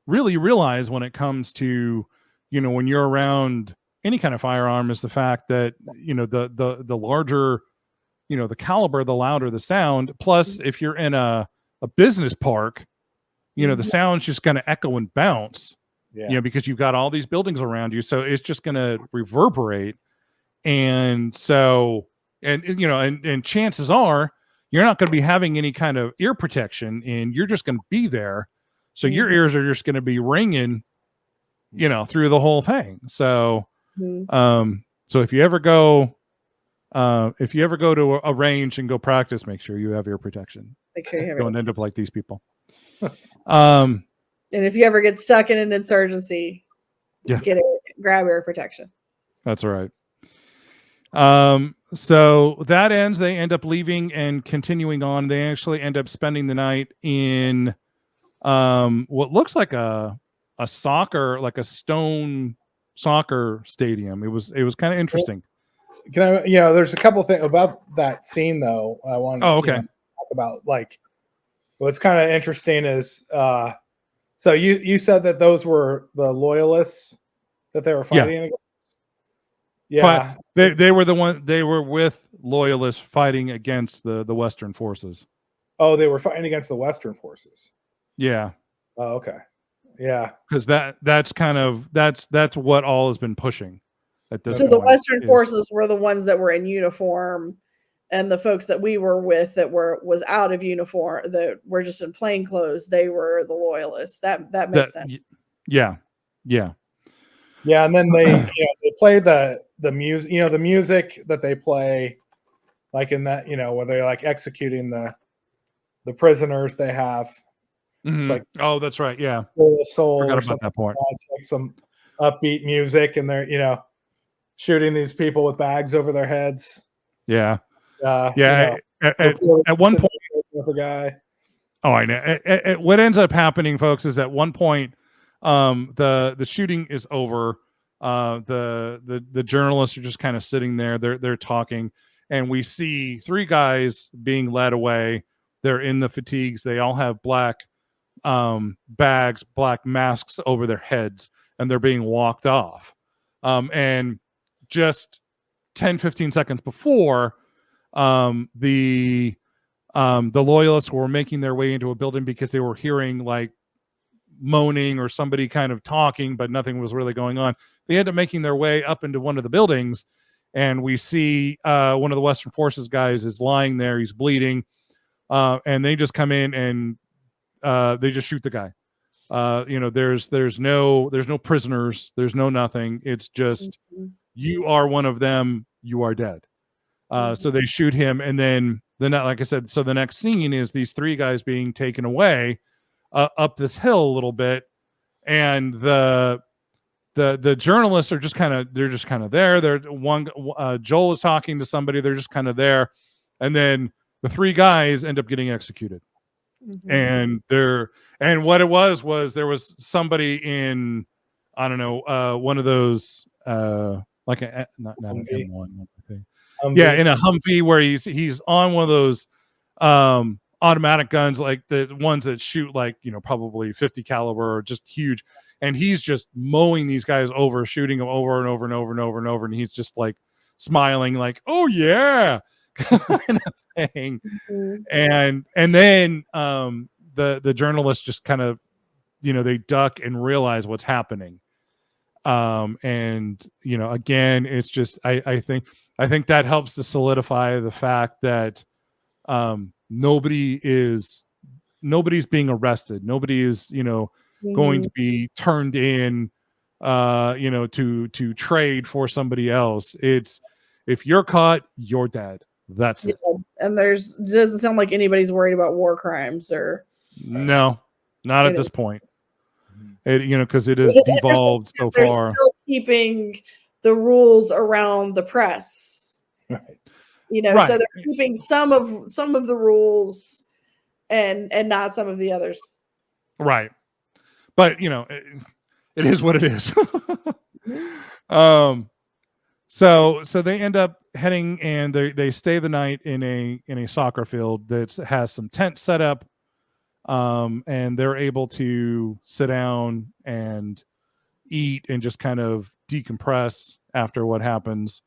really realize when it comes to, when you're around any kind of firearm, is the fact that, the larger, the caliber, the louder the sound. Plus, if you're in a business park, you know, the sound's just going to echo and bounce, Yeah. you know, because you've got all these buildings around you. So it's just going to reverberate. And so, and you know, and chances are you're not going to be having any kind of ear protection, and you're just going to be there. So your ears are just going to be ringing, you know, through the whole thing. So, so if you ever go to a range and go practice, make sure you have ear protection. Make sure you have Don't it. end up like these people. And if you ever get stuck in an insurgency, Yeah. grab ear protection. That's right. So that ends. They end up leaving and continuing on. They actually end up spending the night in what looks like a soccer, like a stone soccer stadium. It was kind of interesting. Can I, you know, there's a couple things about that scene though. I want to talk about, like, what's kind of interesting is, so you said that those were the loyalists that they were fighting against. Yeah, They were the one. They were with loyalists fighting against the Western forces. Oh, they were fighting against the Western forces. Yeah. Oh, okay. Yeah, Because that's kind of that's what all has been pushing at this So the point Western is- forces were the ones that were in uniform, and the folks that we were with that was out of uniform, that were just in plain clothes, they were the loyalists. That makes sense. Yeah. yeah, and then they they play the music, the music that they play, like in that, where they're like executing the prisoners they have. Mhm. It's like, oh, that's right. Yeah, Full of Soul forgot or about something. that part. It's like some upbeat music, and they're shooting these people with bags over their heads. Yeah. Yeah. At one point, with a guy. oh, I know. What ends up happening, folks, is at one point, the shooting is over. The journalists are just kind of sitting there. They're talking, and we see three guys being led away. They're in the fatigues. They all have black bags, black masks over their heads, and they're being walked off. And just 10-15 seconds before, the loyalists were making their way into a building because they were hearing like moaning or somebody kind of talking, but nothing was really going on. They end up making their way up into one of the buildings, and we see one of the Western Forces guys is lying there. He's bleeding, and they just come in and they just shoot the guy. There's no prisoners. There's no nothing. It's just you are one of them. You are dead. So they shoot him, and then like I said, so the next scene is these three guys being taken away up this hill a little bit, and the journalists are just kind of there. They're Joel is talking to somebody. They're just kind of there, and then the three guys end up getting executed. And what it was there was somebody in, I don't know, one of those like a not an M1, I think. Yeah, in a Humvee, where he's on one of those automatic guns, like the ones that shoot like, probably 50 caliber or just huge, and he's just mowing these guys over, shooting them over and over and over and over and over, and he's just like smiling like, oh yeah, kind of thing. And then the journalists just kind of, they duck and realize what's happening. And again, it's just I think that helps to solidify the fact that nobody's being arrested. Nobody is, going to be turned in, to trade for somebody else. It's, if you're caught, you're dead. That's it. And it doesn't sound like anybody's worried about war crimes or. No, not at this point. Because it has devolved so far. Still keeping the rules around the press, right? Right. So they're keeping some of the rules, and not some of the others. Right, but it is what it is. So they end up heading, and they stay the night in a soccer field that has some tents set up. And they're able to sit down and eat and just kind of decompress after what happens.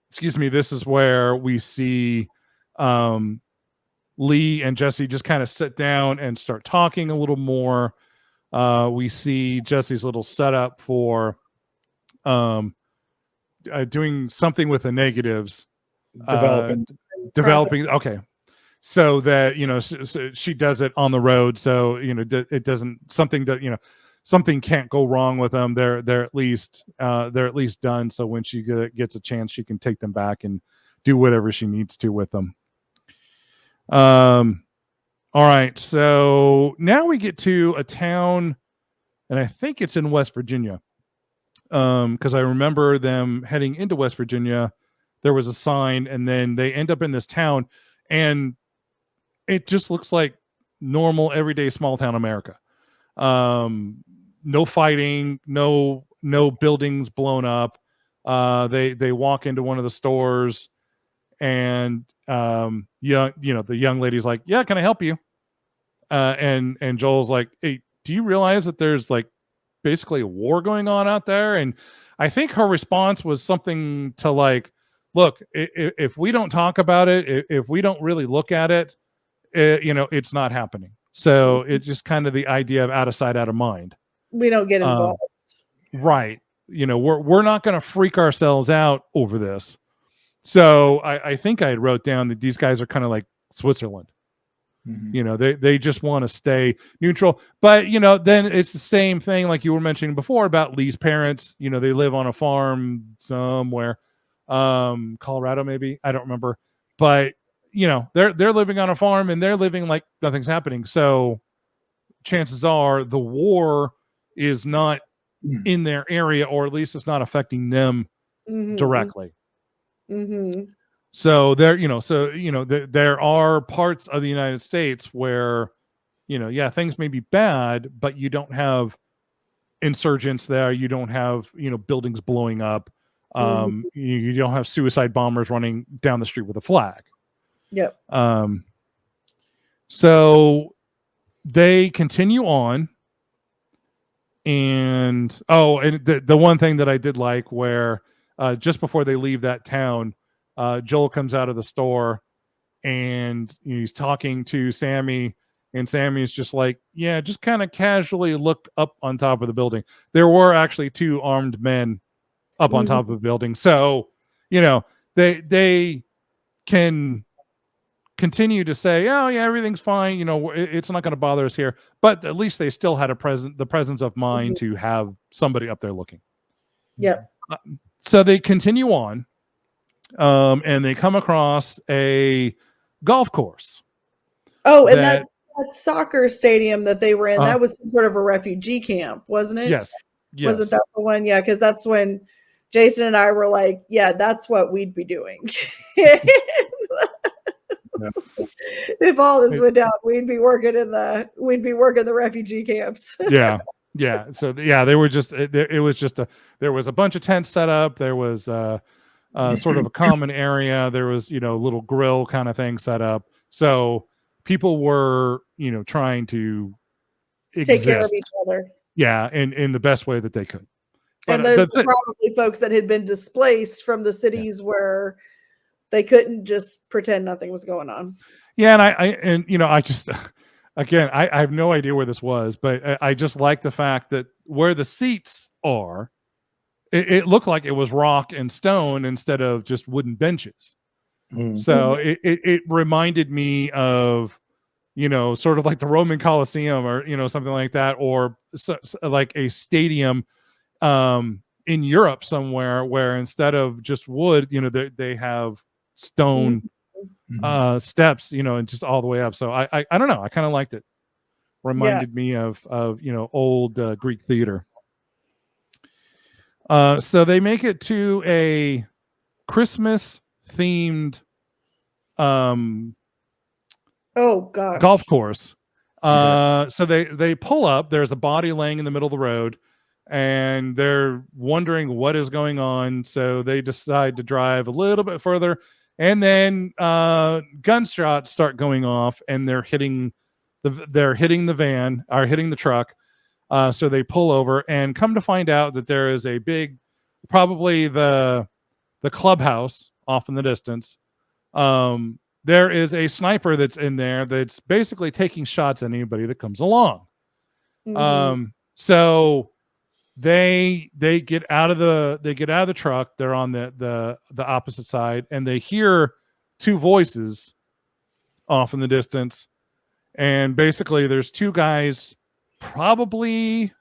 Excuse me. This is where we see Lee and Jesse just kind of sit down and start talking a little more. We see Jesse's little setup for doing something with the negatives. Developing. Okay. So that, so she does it on the road. So, it doesn't, something can't go wrong with them. They're at least done. So when she gets a chance, she can take them back and do whatever she needs to with them. All right. So now we get to a town, and I think it's in West Virginia. Because I remember them heading into West Virginia. There was a sign, and then they end up in this town, and it just looks like normal, everyday small town America. No fighting, no buildings blown up. They walk into one of the stores, and the young lady's like, "Yeah, can I help you?" And Joel's like, "Hey, do you realize that there's like basically a war going on out there?" And I think her response was something to like, "Look, if we don't talk about it, if we don't really look at it, it's not happening." So it's just kind of the idea of out of sight, out of mind. We don't get involved. Right. We're not going to freak ourselves out over this. So I think I wrote down that these guys are kind of like Switzerland. Mm-hmm. They just want to stay neutral. But, then it's the same thing like you were mentioning before about Lee's parents. They live on a farm somewhere, Colorado, maybe. I don't remember. But, they're living on a farm and they're living like nothing's happening. So chances are the war is not in their area, or at least it's not affecting them directly. Mm-hmm. So there are parts of the United States where, things may be bad, but you don't have insurgents there. You don't have, buildings blowing up. You don't have suicide bombers running down the street with a flag. Yep. So they continue on. And the one thing that I did like where just before they leave that town, Joel comes out of the store and he's talking to Sammy, and Sammy's just like, yeah, just kind of casually look up on top of the building. There were actually 2 armed men up on top of the building. So, they can continue to say, oh yeah, everything's fine. It's not going to bother us here. But at least they still had the presence of mind to have somebody up there looking. Yep. So they continue on, and they come across a golf course. Oh, and that soccer stadium that they were in, that was some sort of a refugee camp, wasn't it? Yes. Wasn't that the one? Yeah, because that's when Jason and I were like, yeah, that's what we'd be doing. If all this went down, we'd be working the refugee camps. Yeah. So they were just, there was a bunch of tents set up. There was sort of a common area. There was, little grill kind of thing set up. So people were, trying to take care of each other. Yeah. In the best way that they could. And those were probably folks that had been displaced from the cities where they couldn't just pretend nothing was going on. Yeah. And I just, again, I have no idea where this was, but I just like the fact that where the seats are, it looked like it was rock and stone instead of just wooden benches. So it reminded me of, sort of like the Roman Colosseum or, something like that, or like a stadium in Europe somewhere where instead of just wood, they have stone steps, and just all the way up. So I don't know. I kind of liked it. Reminded me of old Greek theater. So they make it to a Christmas themed golf course. So they pull up. There's a body laying in the middle of the road, and they're wondering what is going on. So they decide to drive a little bit further, and then gunshots start going off, and they're hitting the van, or hitting the truck. So they pull over and come to find out that there is a big, probably the clubhouse off in the distance. there is a sniper that's in there that's basically taking shots at anybody that comes along. So they get out of the truck. They're on the opposite side, and they hear two voices off in the distance. And basically, there's two guys, probably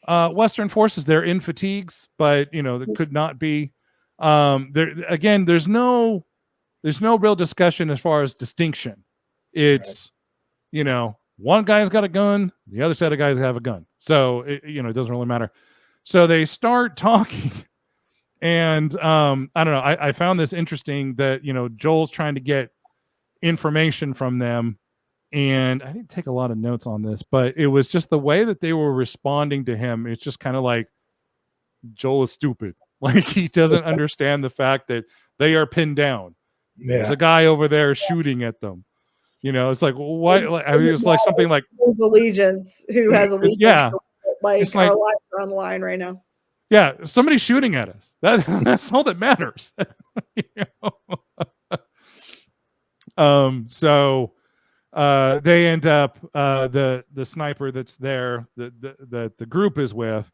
Western forces. They're in fatigues, but that could not be. There again, there's no real discussion as far as distinction. It's one guy's got a gun, the other set of guys have a gun, so it doesn't really matter. So they start talking, and I don't know. I found this interesting that Joel's trying to get information from them. And I didn't take a lot of notes on this, but it was just the way that they were responding to him. It's just kind of like Joel is stupid. Like he doesn't understand the fact that they are pinned down. Yeah. There's a guy over there shooting at them. It's like, what? Like, I mean, it's like something like who's allegiance, who has allegiance. Yeah. Like It's like- our lives are on the line right now. yeah, somebody's shooting at us. That's all that matters. So they end up the sniper that's there that the group is with.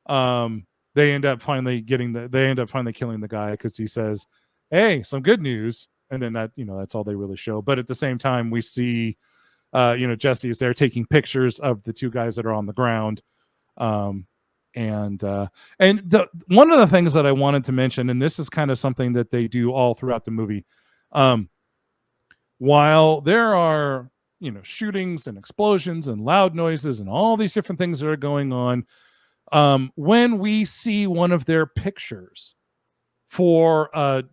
They end up finally killing the guy because he says, "Hey, some good news." And then that's all they really show. But at the same time, we see Jesse is there taking pictures of the two guys that are on the ground. And one of the things that I wanted to mention, and this is kind of something that they do all throughout the movie, while there are shootings and explosions and loud noises and all these different things that are going on, when we see one of their pictures for a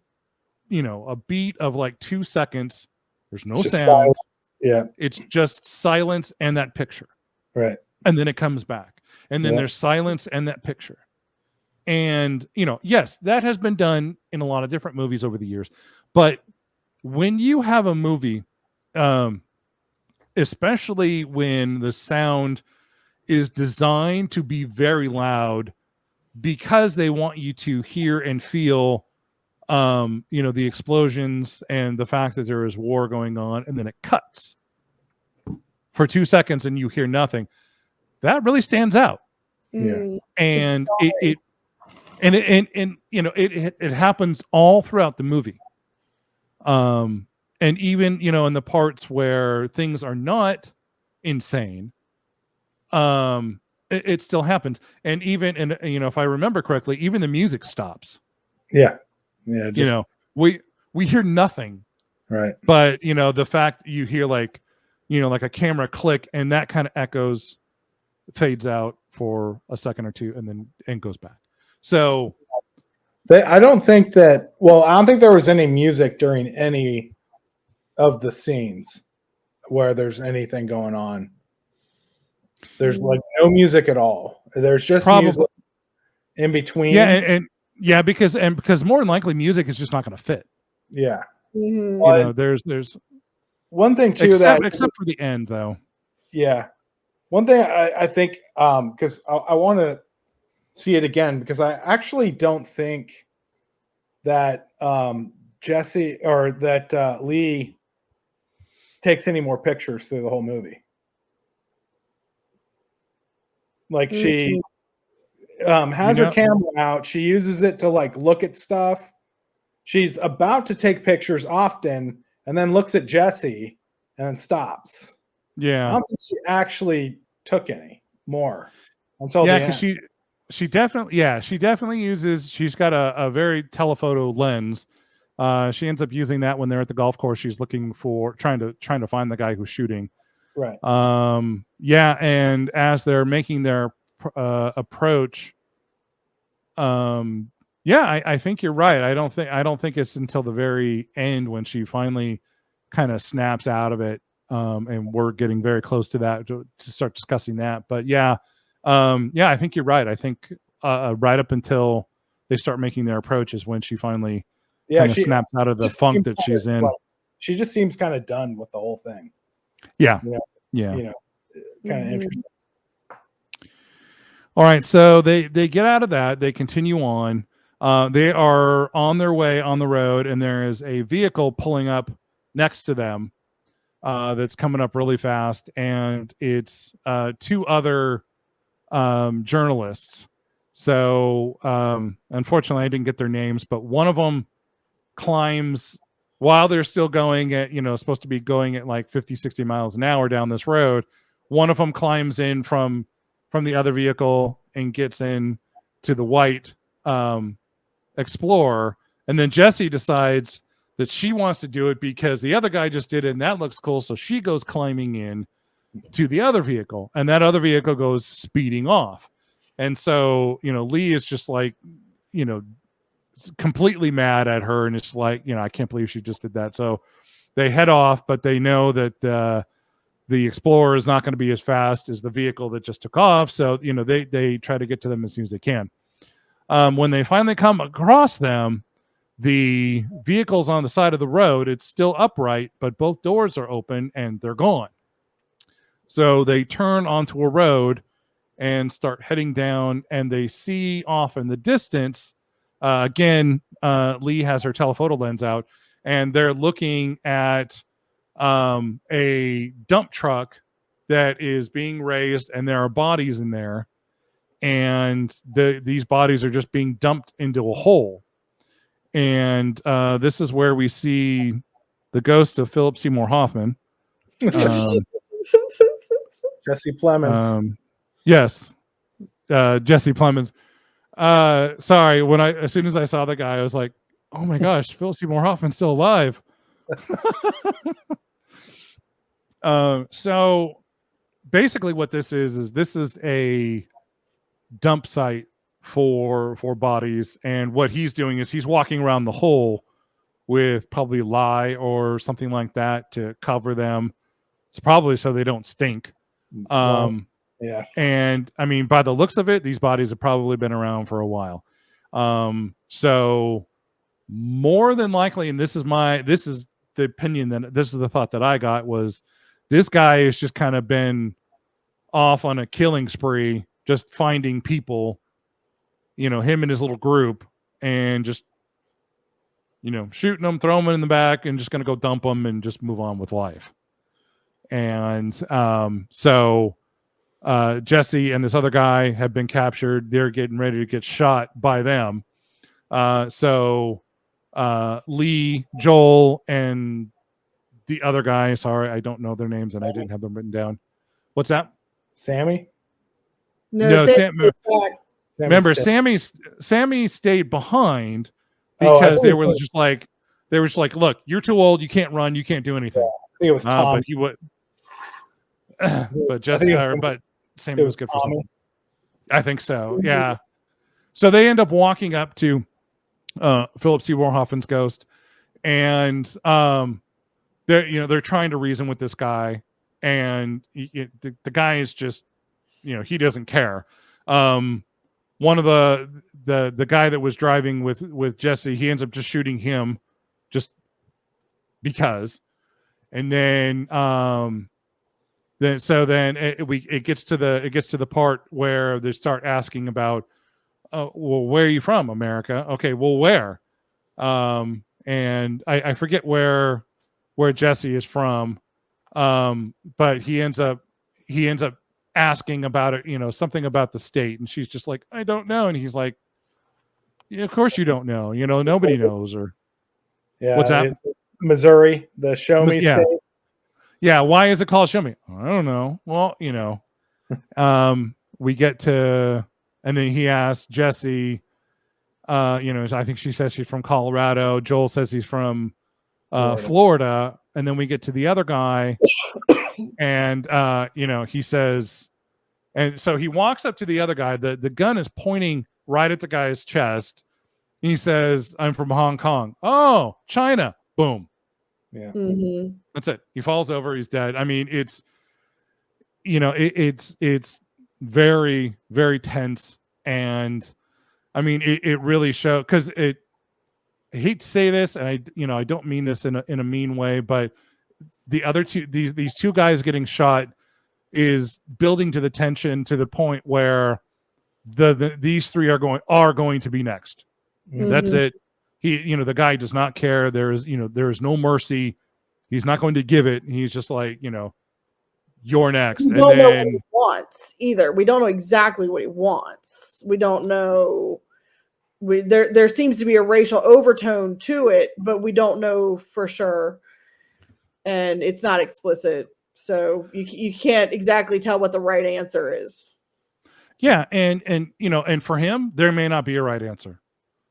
beat of like 2 seconds, there's no Just sound. silent. Yeah. It's just silence and that picture. Right. And then it comes back. And then Yeah. there's silence and that picture. And, yes, that has been done in a lot of different movies over the years. But when you have a movie, especially when the sound is designed to be very loud because they want you to hear and feel, the explosions and the fact that there is war going on, and then it cuts for 2 seconds and you hear nothing, that really stands out. Mm. And it happens all throughout the movie. And even in the parts where things are not insane, it still happens. And even if I remember correctly, even the music stops. Yeah. Yeah. We hear nothing, Right. but the fact you hear like a camera click, and that kind of echoes, fades out for a second or two, and goes back. So I don't think there was any music during any of the scenes where there's anything going on. There's like no music at all. There's just music in between. Yeah, because more than likely music is just not going to fit. Yeah. Mhm. There's one thing too except for the end though. Yeah. One thing I think, because I want to see it again, because I actually don't think that Jesse or that Lee takes any more pictures through the whole movie. Like she has her camera out. She uses it to like look at stuff. She's about to take pictures often and then looks at Jesse and then stops. I Yeah. don't think she actually took any more until Yeah, the because end. she definitely uses, she's got a very telephoto lens. She ends up using that when they're at the golf course. She's looking for trying to find the guy who's shooting. Right. And as they're making their approach, I think you're right. I don't think it's until the very end when she finally kind of snaps out of it. And we're getting very close to that to start discussing that. But I think you're right. I think right up until they start making their approach is when she finally kind of snaps out of the funk that she's in. She just seems kind of done with the whole thing. Yeah. Yeah. Kind of interesting. All right. So they get out of that. They continue on. They are on their way on the road, and there is a vehicle pulling up next to them that's coming up really fast, and it's two other journalists. So unfortunately, I didn't get their names, but one of them climbs while they're still going at, supposed to be going at like 50, 60 miles an hour down this road. One of them climbs in from the other vehicle and gets in to the white Explorer. And then Jessie decides that she wants to do it because the other guy just did it and that looks cool. So she goes climbing in to the other vehicle, and that other vehicle goes speeding off. And so, Lee is just like, completely mad at her. And it's like, I can't believe she just did that. So they head off, but they know that the Explorer is not going to be as fast as the vehicle that just took off. So, they try to get to them as soon as they can. When they finally come across them, the vehicle's on the side of the road. It's still upright, but both doors are open and they're gone. So they turn onto a road and start heading down, and they see off in the distance, again, Lee has her telephoto lens out, and they're looking at a dump truck that is being raised, and there are bodies in there, and these bodies are just being dumped into a hole. And this is where we see the ghost of Philip Seymour Hoffman. Jesse Plemons. Yes, Jesse Plemons. Sorry, as soon as I saw the guy, I was like, "Oh my gosh, Philip Seymour Hoffman's still alive." So basically, what this is this is a dump site for bodies, and what he's doing is he's walking around the hole with probably lye or something like that to cover them. It's probably so they don't stink. Yeah. And I mean, by the looks of it, these bodies have probably been around for a while. So more than likely, and this is the opinion, that this is the thought that I got, was this guy has just kind of been off on a killing spree, just finding people, him and his little group, and just, shooting them, throwing them in the back, and just going to go dump them and just move on with life. And so Jesse and this other guy have been captured. They're getting ready to get shot by them. So Lee, Joel, and the other guy, sorry, I don't know their names and I didn't have them written down. What's that? Sammy? No, remember, Sammy Sammy stayed behind because they were just like, look, you're too old, you can't run, you can't do anything. I think it was Tom. But he would. But Sammy was good for something. I think so. Yeah. So they end up walking up to Philip Seymour Hoffman's ghost, and they're trying to reason with this guy, and the guy is just, he doesn't care. One of the guy that was driving with Jesse, he ends up just shooting him, just because, and then it gets to the part where they start asking about, well, where are you from, America? Okay, well, where? And I forget where Jesse is from, but he ends up asking about it, something about the state, and she's just like, I don't know, and he's like, yeah, of course you don't know, nobody knows. Or yeah, what's that? Missouri, the Show Me Yeah. state. Yeah, why is it called Show Me? I don't know. Well, we get to, and then he asks Jesse, I think she says she's from Colorado. Joel says he's from Florida. And then we get to the other guy, and he says, and so he walks up to the other guy. The gun is pointing right at the guy's chest. He says, I'm from Hong Kong. Oh, China. Boom. Yeah. Mm-hmm. That's it. He falls over. He's dead. I mean, it's very, very tense. And I mean, it really shows, because I hate to say this, and I don't mean this in a mean way, but the other two, these two guys getting shot is building to the tension to the point where these three are going to be next. Mm-hmm. That's it. He, the guy does not care. There is no mercy He's not going to give it. He's just like, you're next. We And don't know what then he wants either. We don't know exactly what he wants. We don't know. There seems to be a racial overtone to it, but we don't know for sure, and it's not explicit, so you can't exactly tell what the right answer is. yeah, and for him, there may not be a right answer.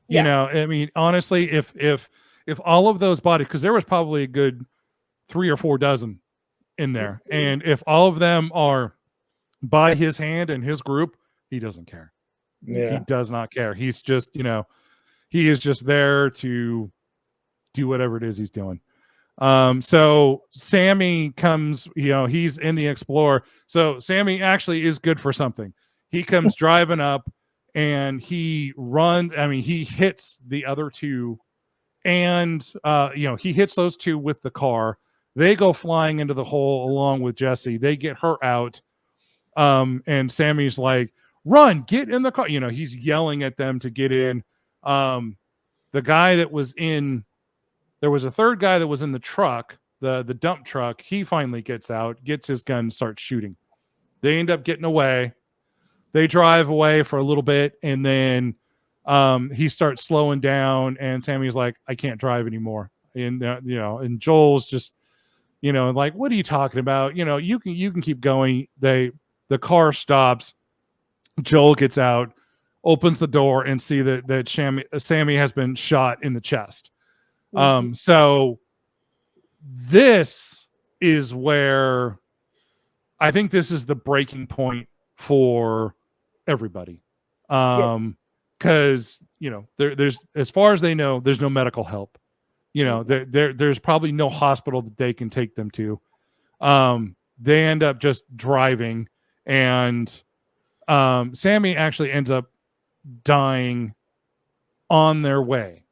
Yeah. I mean, honestly, if all of those bodies, because there was probably a good 3 or 4 dozen in there, and if all of them are by his hand and his group, he doesn't care. He does not care. He's just, he is just there to do whatever it is he's doing. So Sammy comes, he's in the Explorer. So Sammy actually is good for something. He comes driving up and he runs. I mean, he hits the other two and, he hits those two with the car. They go flying into the hole along with Jesse. They get her out. And Sammy's like, run, get in the car. He's yelling at them to get in. The guy that was there was a third guy that was in the truck, the dump truck. He finally gets out, gets his gun, starts shooting. They end up getting away. They drive away for a little bit, and then he starts slowing down, and Sammy's like, I can't drive anymore. And, and Joel's just, like, what are you talking about? You can keep going. The car stops. Joel gets out, opens the door, and see that Sammy has been shot in the chest. So this is where I think this is the breaking point for everybody. Because, there's, as far as they know, there's no medical help. There's probably no hospital that they can take them to. They end up just driving, and Sammy actually ends up dying on their way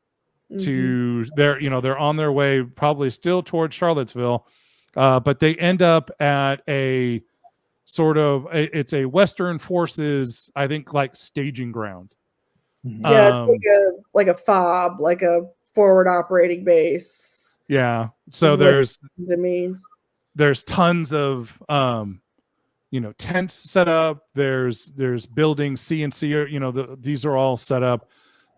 to they're on their way, probably still towards Charlottesville, but they end up at a sort of it's a Western Forces, I think, like staging ground. Yeah, it's like a FOB, like a forward operating base. Yeah, so there's tons of tents set up. There's buildings, CNC, these are all set up.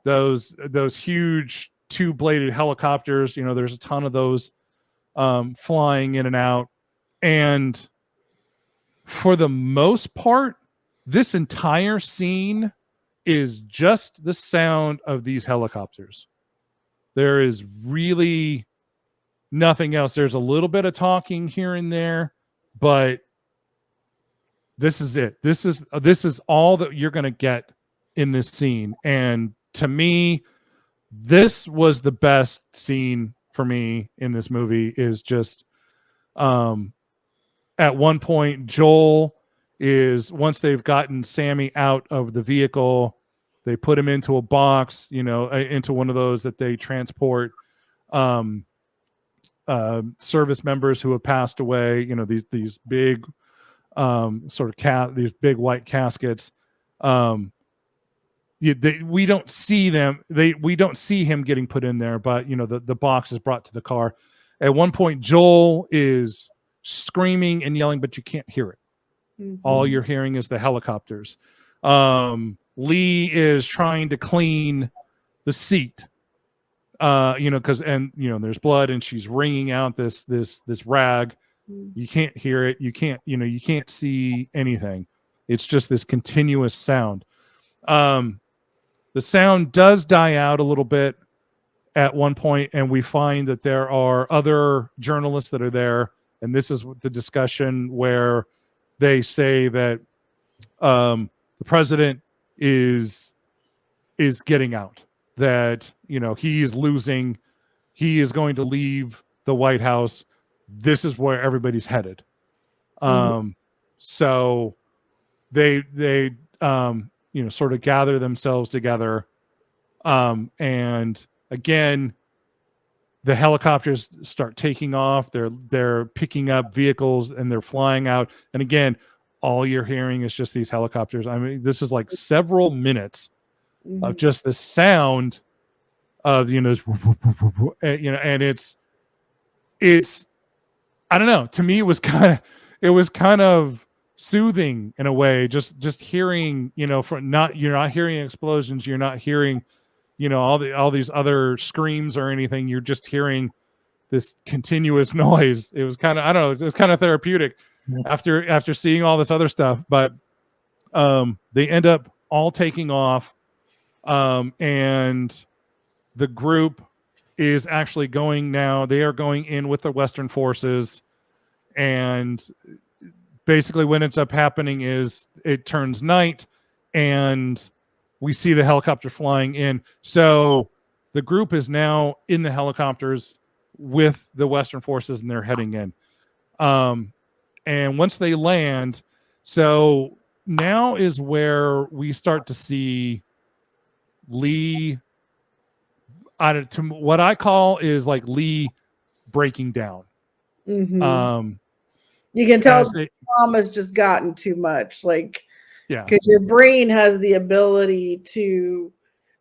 Those huge 2-bladed helicopters, there's a ton of those flying in and out. And for the most part, this entire scene is just the sound of these helicopters. There is really nothing else. There's a little bit of talking here and there, but this is it. This is all that you're going to get in this scene. And to me, this was the best scene for me in this movie. Is just at one point, Joel is, once they've gotten Sammy out of the vehicle, they put him into a box, into one of those that they transport service members who have passed away, these big these big white caskets. We don't see them. We don't see him getting put in there, but the box is brought to the car. At one point, Joel is screaming and yelling, but you can't hear it. All you're hearing is the helicopters. Lee is trying to clean the seat, because there's blood, and she's wringing out this rag. You can't hear it. You can't see anything. It's just this continuous sound. The sound does die out a little bit at one point, and we find that there are other journalists that are there. And this is the discussion where they say that the president is getting out, that he is losing, he is going to leave the White House. This is where everybody's headed. So they sort of gather themselves together, and again, the helicopters start taking off. They're picking up vehicles and they're flying out. And again, all you're hearing is just these helicopters. I mean, this is like several minutes of just the sound of and it's I don't know. To me, it was kind of soothing in a way. Just hearing, from you're not hearing explosions, you're not hearing, all these other screams or anything. You're just hearing this continuous noise. It was kind of, I don't know, it was kind of therapeutic after seeing all this other stuff. But they end up all taking off, and the group is actually going now. They are going in with the Western forces, and basically what ends up happening is it turns night, and we see the helicopter flying in. So the group is now in the helicopters with the Western forces, and they're heading in. And once they land, so now is where we start to see Lee, to what I call is like Lee breaking down. Mhm. You can tell trauma's just gotten too much, because your brain has the ability to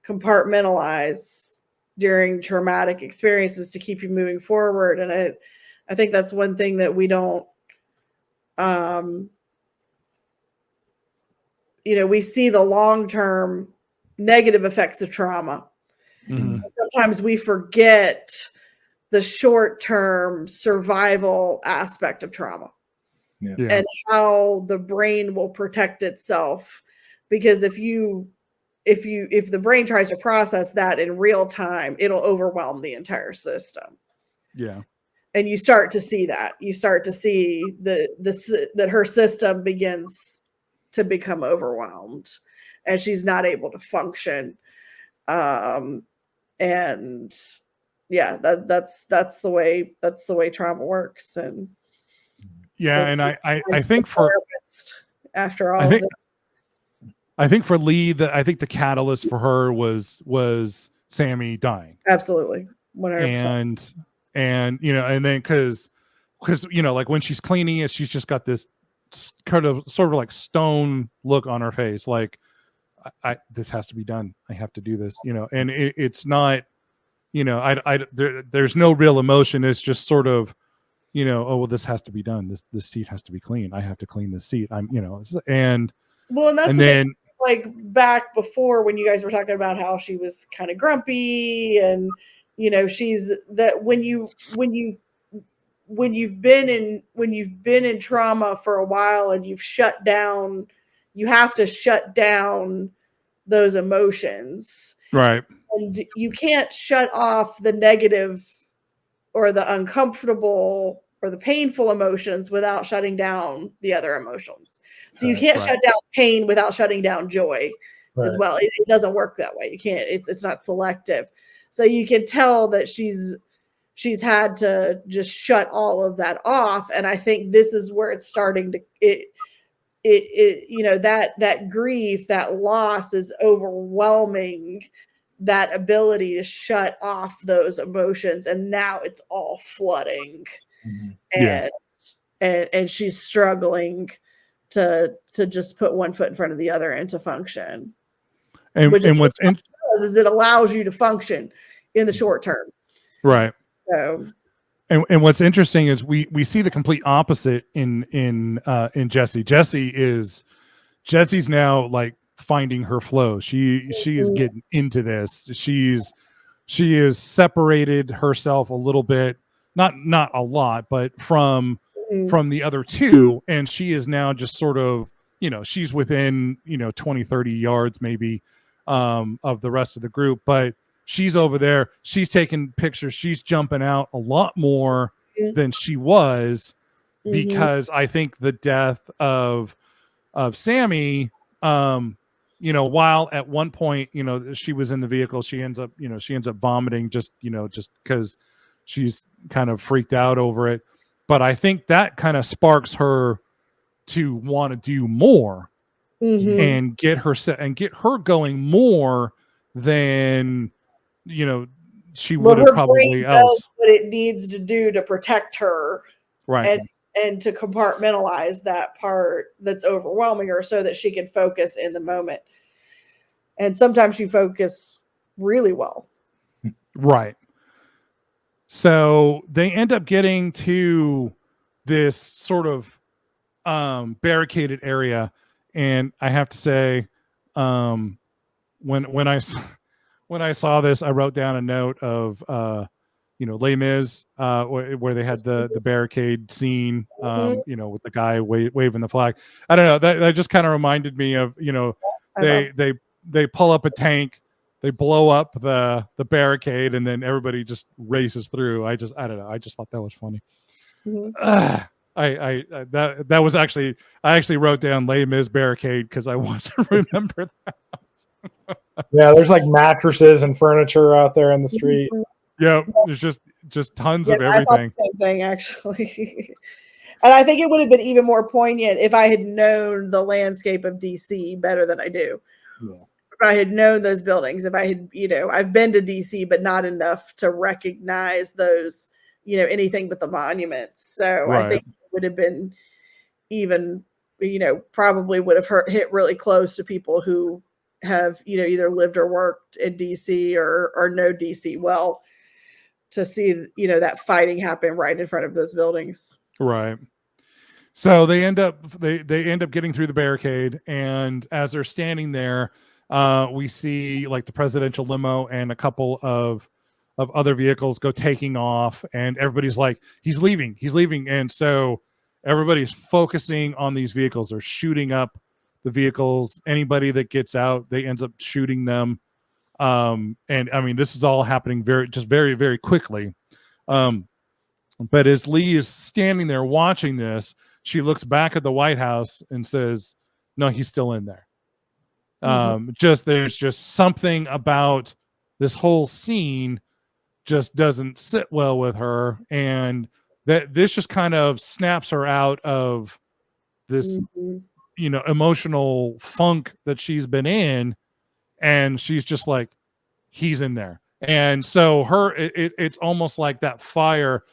compartmentalize during traumatic experiences to keep you moving forward. And I think that's one thing that we don't, we see the long-term negative effects of trauma. Mm-hmm. Sometimes we forget the short-term survival aspect of trauma. Yeah. And how the brain will protect itself, because if the brain tries to process that in real time, it'll overwhelm the entire system. Yeah. And you start to see that. You start to see that her system begins to become overwhelmed, and she's not able to function. And yeah, that's the way trauma works. And yeah, and I think for after all of this, I think for Lee, I think the catalyst for her was Sammy dying. Absolutely, 100%. And and then because like when she's cleaning it, she's just got this kind of sort of like stone look on her face, like this has to be done. I have to do this, and it's not, there's no real emotion. It's just sort of, oh, well, this has to be done. This seat has to be clean. I have to clean this seat. And that's and then thing, like back before when you guys were talking about how she was kind of grumpy, and she's that when you've been in trauma for a while and you have to shut down those emotions. Right. And you can't shut off the negative or the uncomfortable or the painful emotions without shutting down the other emotions. So you can't shut down pain without shutting down joy as well. It doesn't work that way. You can't, it's not selective. So you can tell that she's had to just shut all of that off. And I think this is where it's starting to, that grief, that loss is overwhelming that ability to shut off those emotions, and now it's all flooding. And she's struggling to just put one foot in front of the other and to function. And what's is it allows you to function in the short term, right? So and what's interesting is we see the complete opposite in Jessie. Jessie's now like finding her flow. She is getting into this. She is separated herself a little bit, not a lot, but from the other two, and she is now just sort of, she's within 20, 30 yards maybe of the rest of the group, but she's over there, she's taking pictures, she's jumping out a lot more than she was, because I think the death of Sammy, while at one point, she was in the vehicle, she ends up vomiting just because she's kind of freaked out over it. But I think that kind of sparks her to want to do more and get her going more than, she would have probably else. What it needs to do to protect her. Right. And to compartmentalize that part that's overwhelming her so that she can focus in the moment. And sometimes she focus really well. Right. So they end up getting to this sort of barricaded area. And I have to say, when I saw this, I wrote down a note of Les Mis, where they had the barricade scene, with the guy waving the flag. I don't know, that just kind of reminded me of, they pull up a tank, they blow up the barricade, and then everybody just races through. I don't know, I just thought that was funny. That was actually, I actually wrote down Les Mis barricade because I want to remember that. Yeah, there's like mattresses and furniture out there in the street. Yeah, there's just tons of I thought everything. the same thing, actually. And I think it would have been even more poignant if I had known the landscape of DC better than I do. Yeah. If I had known those buildings, if I had, I've been to DC, but not enough to recognize those, anything but the monuments. So Right. I think it would have been even, probably would have hit really close to people who have, either lived or worked in DC or know DC well, to see, that fighting happen right in front of those buildings. Right. So they end up getting through the barricade, and as they're standing there, we see like the presidential limo and a couple of other vehicles go taking off, and everybody's like, he's leaving, and so everybody's focusing on these vehicles. They're shooting up the vehicles. Anybody that gets out, they ends up shooting them. And I mean, this is all happening very, very quickly. But as Lee is standing there watching this, she looks back at the White House and says, no, he's still in there. There's just something about this whole scene just doesn't sit well with her. And that this just kind of snaps her out of this, emotional funk that she's been in. And she's just like, he's in there. And so it's almost like that fire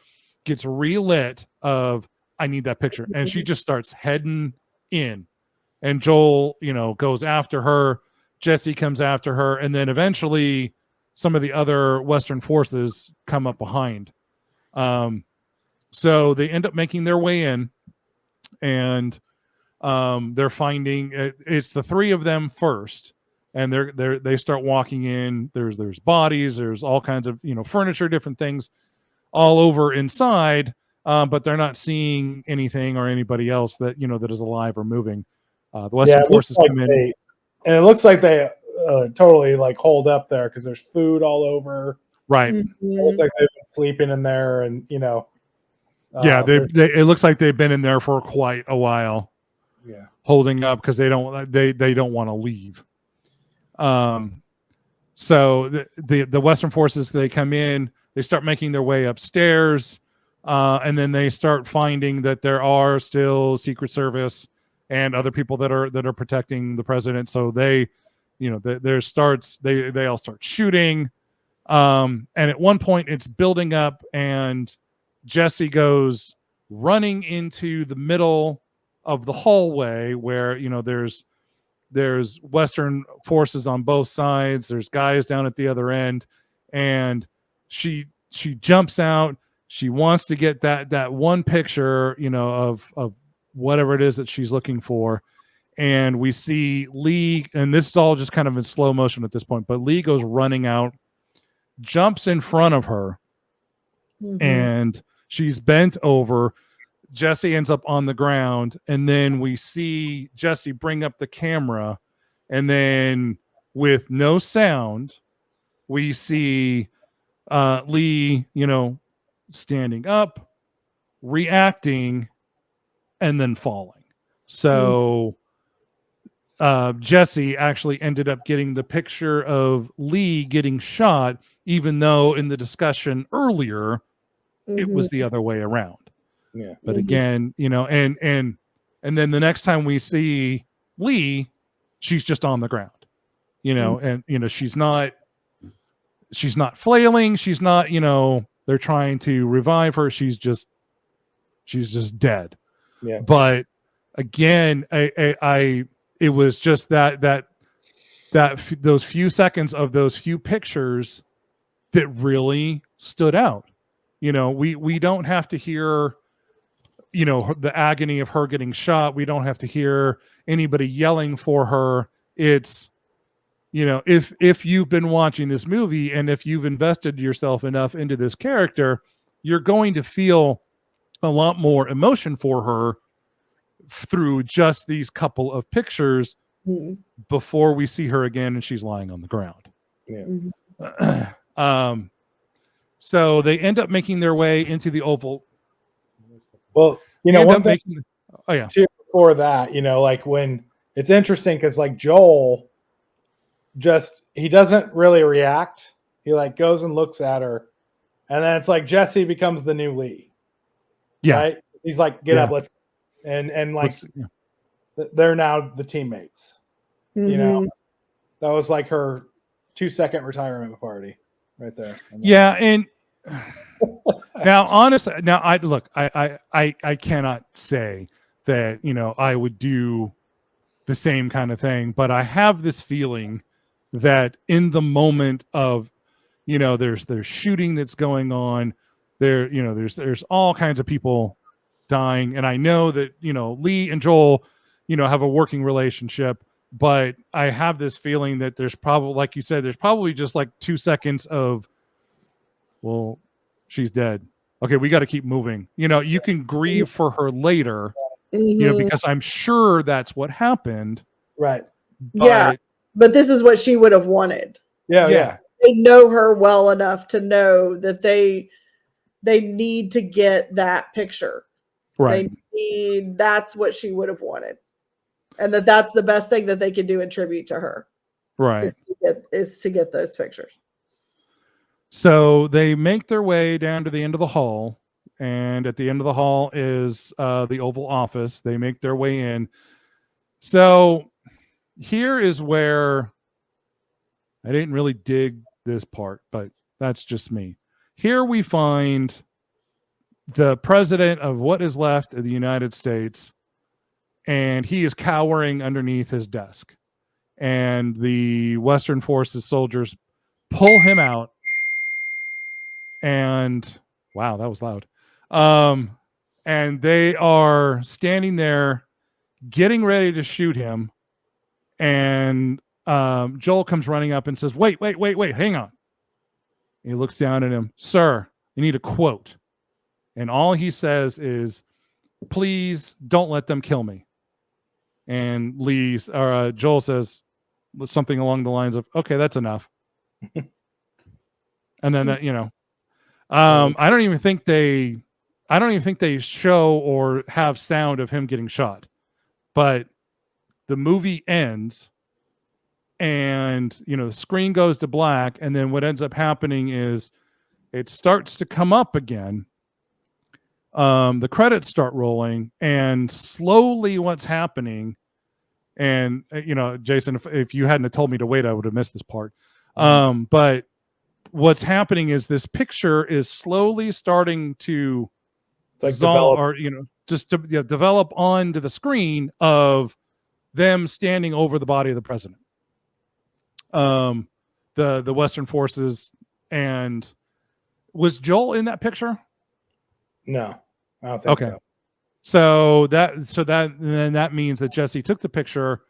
gets relit of, I need that picture. And she just starts heading in. And Joel, goes after her. Jesse comes after her. And then eventually some of the other Western forces come up behind. So they end up making their way in. And they're finding, it's the three of them first. And they start walking in. There's bodies. There's all kinds of, furniture, different things all over inside, but they're not seeing anything or anybody else that that is alive or moving. The Western forces come in, and it looks like they totally like holed up there because there's food all over. Right. It looks like they've been sleeping in there, and it looks like they've been in there for quite a while. Yeah, holding up because they don't want to leave. So the Western forces, they come in. They start making their way upstairs, and then they start finding that there are still Secret Service and other people that are protecting the president. So they all start shooting, and at one point it's building up, and Jesse goes running into the middle of the hallway where there's Western forces on both sides. There's guys down at the other end, and she jumps out. She wants to get that one picture, of whatever it is that she's looking for. And we see Lee, and this is all just kind of in slow motion at this point, but Lee goes running out, jumps in front of her, and she's bent over. Jesse ends up on the ground, and then we see Jesse bring up the camera, and then with no sound, we see Lee, standing up, reacting, and then falling. So Jesse actually ended up getting the picture of Lee getting shot, even though in the discussion earlier, it was the other way around. Yeah. But again, and then the next time we see Lee, she's just on the ground, and she's not flailing. She's not, they're trying to revive her. She's just dead. Yeah. But again, it was just those few seconds of those few pictures that really stood out. We don't have to hear the agony of her getting shot. We don't have to hear anybody yelling for her. It's, if you've been watching this movie and if you've invested yourself enough into this character, you're going to feel a lot more emotion for her through just these couple of pictures Mhm. before we see her again and she's lying on the ground. Yeah. So they end up making their way into the Oval. Well, They end one up thing making, oh yeah, too before that, like when it's interesting because like Joel he doesn't really react. He like goes and looks at her, and then it's like Jesse becomes the new Lee. yeah. Right? He's like, get Yeah. up, let's and like Yeah. they're now the teammates. Mhm. That was like her 2-second retirement party right there. Yeah, and now honestly, I cannot say that I would do the same kind of thing, but I have this feeling that in the moment of there's shooting that's going on, there's all kinds of people dying, and I know that Lee and Joel have a working relationship, but I have this feeling that there's probably, like you said, there's probably just like 2 seconds of, well, she's dead. Okay, we got to keep moving. You can grieve for her later, Mhm. because I'm sure that's what happened. Right. But Yeah. But this is what she would have wanted. Yeah. They know her well enough to know that they need to get that picture. right. That's what she would have wanted. And that's the best thing that they can do in tribute to her. Right. Is to get those pictures. So they make their way down to the end of the hall, and at the end of the hall is the Oval Office. They make their way in. So here is where I didn't really dig this part, but that's just me. Here we find the president of what is left of the United States, and he is cowering underneath his desk. And the Western Forces soldiers pull him out. And wow, that was loud. And they are standing there getting ready to shoot him. And Joel comes running up and says, wait, hang on. And he looks down at him. Sir, you need a quote. And all he says is, please don't let them kill me. And Joel says something along the lines of, okay, that's enough. And then that, I don't even think they show or have sound of him getting shot. But the movie ends and the screen goes to black, and then what ends up happening is it starts to come up again. The credits start rolling, and slowly what's happening, and Jason, if you hadn't have told me to wait, I would have missed this part. But what's happening is this picture is slowly starting to develop, or develop onto the screen of them standing over the body of the president, the Western Forces. And was Joel in that picture? No, I don't think Okay. so. So that means that Jesse took the picture,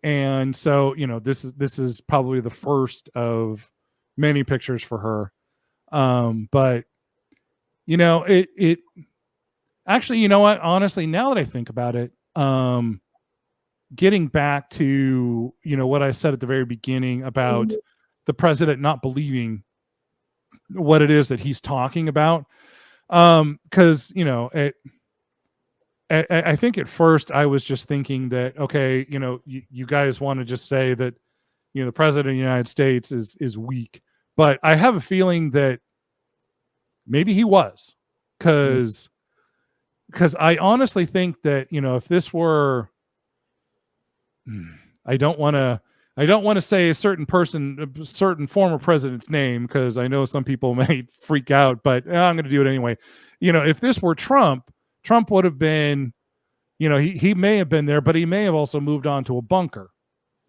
and so this is probably the first of many pictures for her. But it actually, you know what? Honestly, now that I think about it, getting back to what I said at the very beginning about the president not believing what it is that he's talking about, because I think at first I was just thinking that, okay, you guys want to just say that the president of the United States is weak, but I have a feeling that maybe he was, because I honestly think that if this were, I don't want to say a certain former president's name, because I know some people may freak out, but I'm going to do it anyway. If this were Trump would have been, he may have been there, but he may have also moved on to a bunker.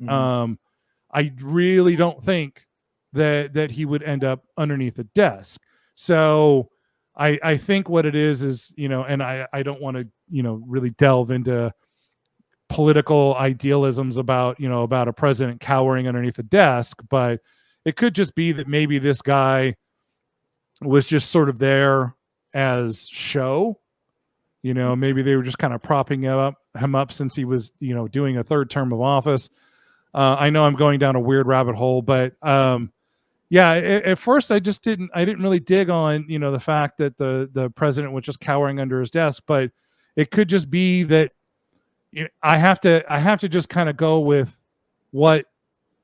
Mhm. I really don't think that he would end up underneath a desk. So I think what it is, you know, and I don't want to, you know, really delve into political idealisms about, you know, about a president cowering underneath a desk, but it could just be that maybe this guy was just sort of there as show. You know, maybe they were just kind of propping him up since he was, you know, doing a third term of office. I know I'm going down a weird rabbit hole, but yeah, at first I didn't really dig on, you know, the fact that the president was just cowering under his desk, but it could just be that, you know, I have to just kind of go with what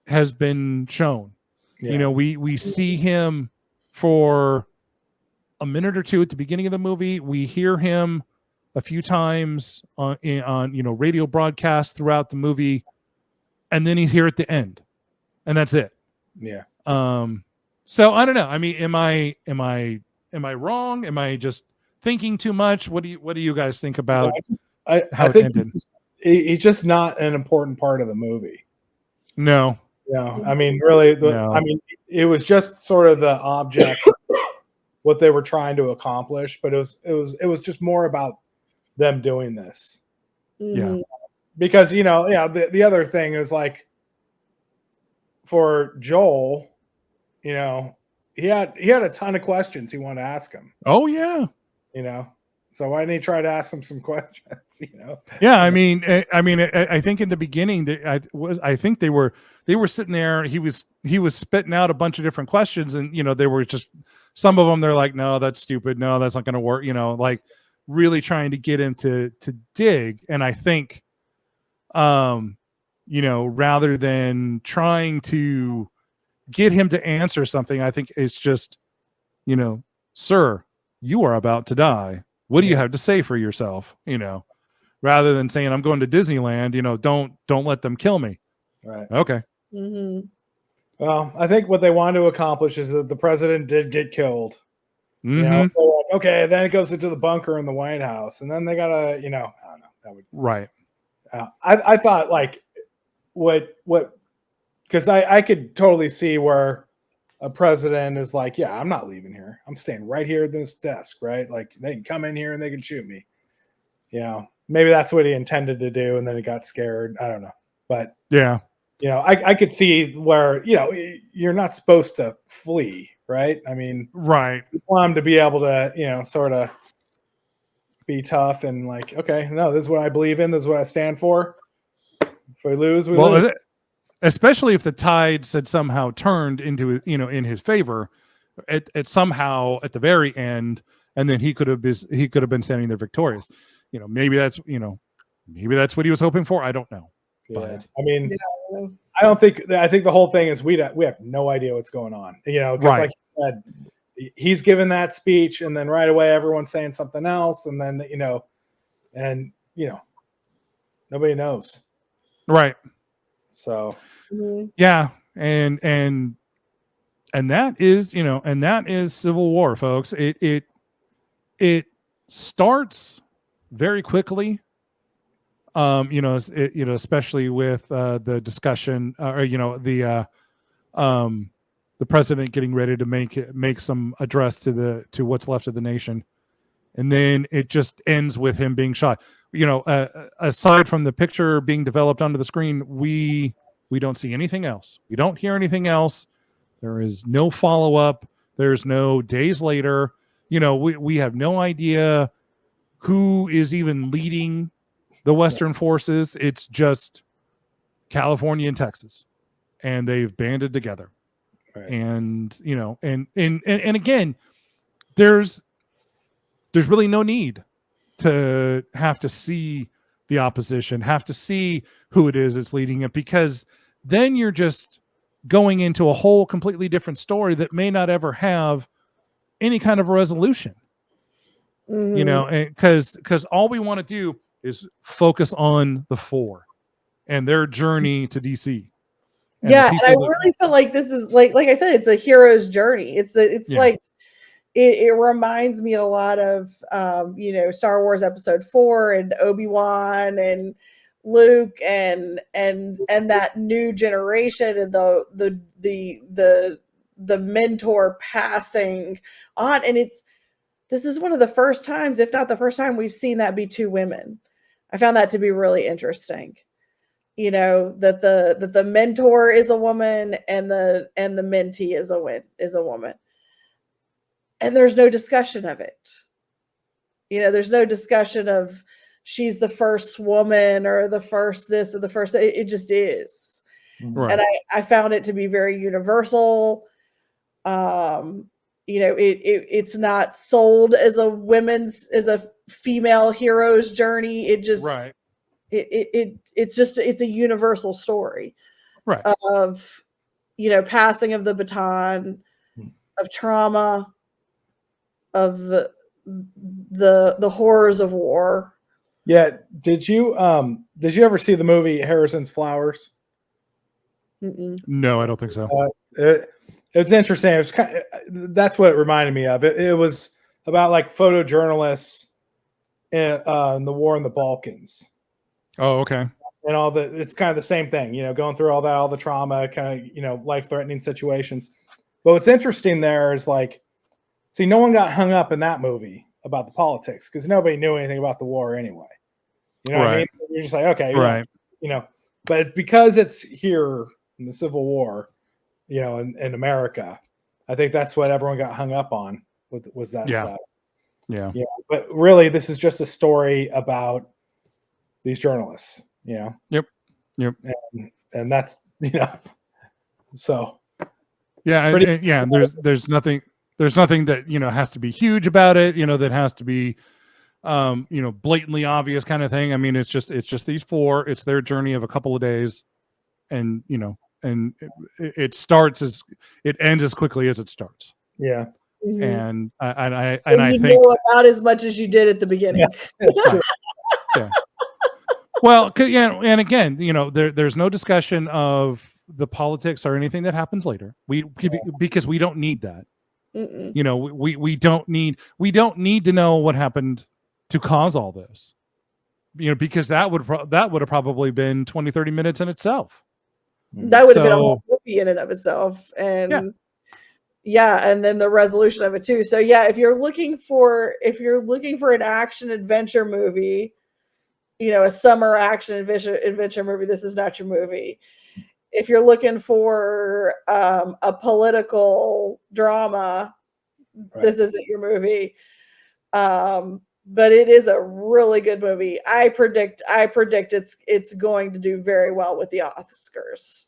has been shown. Yeah. You know, we see him for a minute or two at the beginning of the movie. We hear him a few times on you know, radio broadcasts throughout the movie, and then he's here at the end, and that's it. Yeah. So I don't know. I mean, am I wrong? Am I just thinking too much? What do you guys think about how I it think ended? he's just not an important part of the movie. No. No, I mean, really, No. I mean, it was just sort of the object, what they were trying to accomplish, but it was just more about them doing this. Mhm. Because, you know, yeah, the other thing is like for Joel, you know, he had a ton of questions he wanted to ask him, Oh yeah. you know. So why didn't he try to ask him some questions, you know? Yeah, I mean, I think in the beginning, I think they were sitting there. He was spitting out a bunch of different questions, and you know, they were just, some of them they're like, no, that's stupid, no, that's not going to work, you know, like really trying to get him to dig. And I think, you know, rather than trying to get him to answer something, I think it's just, you know, sir, you are about to die. What do you have to say for yourself? You know, rather than saying I'm going to Disneyland, you know, don't let them kill me. Right. Okay. Mhm. Well, I think what they wanted to accomplish is that the president did get killed. You know, Mhm. so like, okay, then it goes into the bunker in the White House, and then they gotta, you know, I don't know. That would Right. I thought like what because I could totally see where a president is like, yeah, I'm not leaving here. I'm staying right here at this desk, right? Like they can come in here and they can shoot me. You know, maybe that's what he intended to do, and then he got scared. I don't know, but Yeah. you know, I could see where, you know, you're not supposed to flee, right? I mean, Right. you want him to be able to, you know, sort of be tough and like, okay, no, this is what I believe in. This is what I stand for. If we lose, we lose. Especially if the tides had somehow turned into, you know, in his favor at somehow at the very end, and then he could have been standing there victorious. You know, maybe that's what he was hoping for. I don't know. Yeah. But I mean, Yeah. I think the whole thing is we have no idea what's going on. You know, because Right. like you said, he's given that speech, and then right away everyone's saying something else, and then you know, nobody knows. right. So Mhm. Yeah. And that is, you know, and that is Civil War, folks. It starts very quickly. You know, you know, especially with the discussion, or you know, the president getting ready to make some address to what's left of the nation, and then it just ends with him being shot. You know, aside from the picture being developed onto the screen, we don't see anything else. We don't hear anything else. There is no follow up. There's no days later. You know, we have no idea who is even leading the Western forces. It's just California and Texas, and they've banded together. right. And you know, and again, there's really no need to have to see the opposition, have to see who it is that's leading it, because then you're just going into a whole completely different story that may not ever have any kind of a resolution. You know, because all we want to do is focus on the four and their journey to DC. And Yeah, and I really feel like this is like I said, it's a hero's journey. It's Yeah. like it reminds me a lot of you know, Star Wars Episode 4 and Obi-Wan and Luke and that new generation and the mentor passing on, and this is one of the first times, if not the first time, we've seen that be two women. I found that to be really interesting. You know, that the mentor is a woman and the mentee is a woman. And there's no discussion of it. You know, there's no discussion of she's the first woman or the first this or the first, it just is. Right. And I found it to be very universal. You know, it's not sold as a female hero's journey. It just, Right. it's a universal story. Right. Of, you know, passing of the baton, of trauma, of the horrors of war. Yeah. Did you ever see the movie Harrison's Flowers? Mm-mm. No, I don't think so. It's interesting. It was that's what it reminded me of. It was about like photojournalists in the war in the Balkans. Oh, okay. And it's kind of the same thing, you know, going through all the trauma, kind of, you know, life-threatening situations. But what's interesting there is like, see, no one got hung up in that movie about the politics because nobody knew anything about the war anyway. You know what I mean? So you're just like, okay, right. You know, but because it's here in the Civil War, you know, in America, I think that's what everyone got hung up on was that stuff. Yeah. Yeah. But really, this is just a story about these journalists, you know? Yep. And that's, you know, so. Yeah. There's nothing that, you know, has to be huge about it, you know, that has to be, you know, blatantly obvious kind of thing. I mean, it's just these four, it's their journey of a couple of days, and, you know, and it ends as quickly as it starts. Yeah. Mm-hmm. And I think know about as much as you did at the beginning. Yeah. Yeah. Well, yeah, and again, you know, there's no discussion of the politics or anything that happens later. Because we don't need that. Mm-mm. You know, we don't need to know what happened to cause all this. You know, because that would have probably been 20-30 minutes in itself. That would have been a whole movie in and of itself. And yeah, and then the resolution of it too. So yeah, if you're looking for an action adventure movie, you know, a summer action adventure movie, this is not your movie. If you're looking for a political drama, this isn't your movie. But it is a really good movie. I predict it's going to do very well with the Oscars,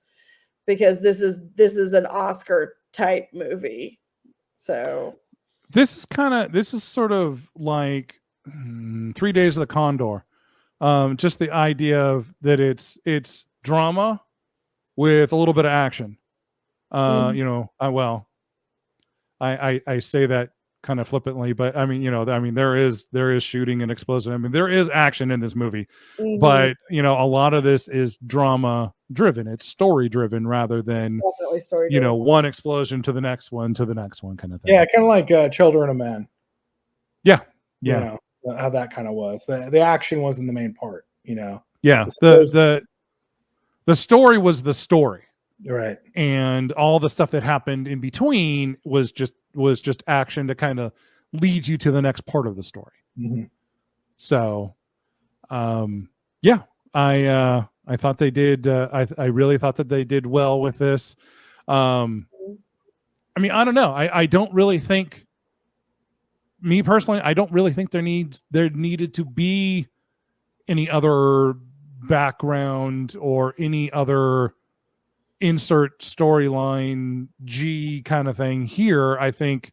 because this is an Oscar type movie. So this is sort of like 3 Days of the Condor. Just the idea of that it's drama with a little bit of action. You know, I say that kind of flippantly, but I mean, you know, there is shooting and explosion. I mean, there is action in this movie, but you know, a lot of this is drama driven. It's story driven rather than you know, one explosion to the next one kind of thing. Yeah, kind of like Children of Men. Yeah. You know, how that kind of was. The action wasn't the main part, you know. Yeah. The story was the story. Right. And all the stuff that happened in between was just action to kind of lead you to the next part of the story. Mm-hmm. So, yeah, I thought they did. I really thought that they did well with this. I mean, I don't know. I don't really think, me personally, I don't really think there needed to be any other background or any other insert storyline G kind of thing here. I think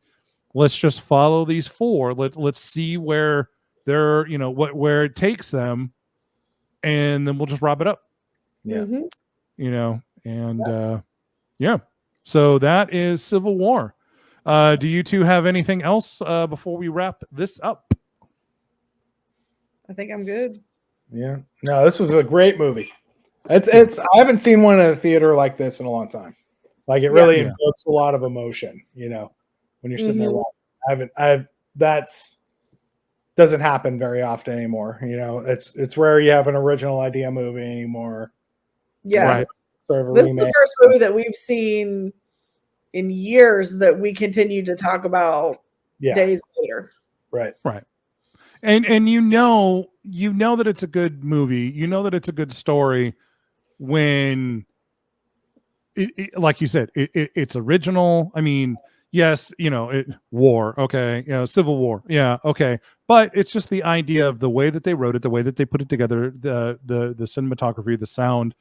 let's just follow these four. Let's see where they're, you know, where it takes them, and then we'll just wrap it up. Yeah. You know, and yeah. So that is Civil War. Do you two have anything else before we wrap this up? I think I'm good. Yeah. No, this was a great movie. It's I haven't seen one in a theater like this in a long time. Like, it really invokes a lot of emotion, you know, when you're sitting there watching. That's doesn't happen very often anymore. You know, it's rare you have an original idea movie anymore. Yeah. Right. Sort of This is the first movie that we've seen in years that we continue to talk about days later. Right. And you know that it's a good movie, you know that it's a good story when like you said, it's original. I mean, yes, war, okay, Civil War, yeah, okay, but it's just the idea of the way that they wrote it, the way that they put it together, the cinematography, the sound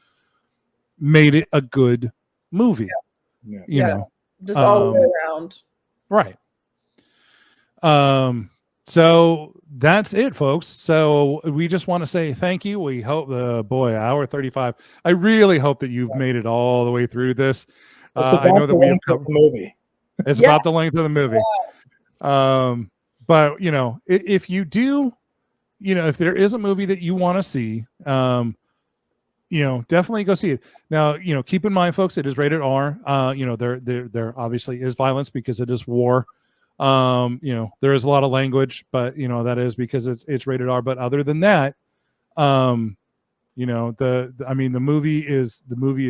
made it a good movie. Yeah. You know, Just all the way around. right. So that's it, folks. So we just want to say thank you. We hope hour 35. I really hope that you've made it all the way through this. I know that we have the movie. It's Yeah. about the length of the movie. But if you do, if there is a movie that you want to see, definitely go see it. Now, keep in mind, folks, it is rated R. There obviously is violence because it is war. There is a lot of language, but that is because it's rated R. But other than that, the movie is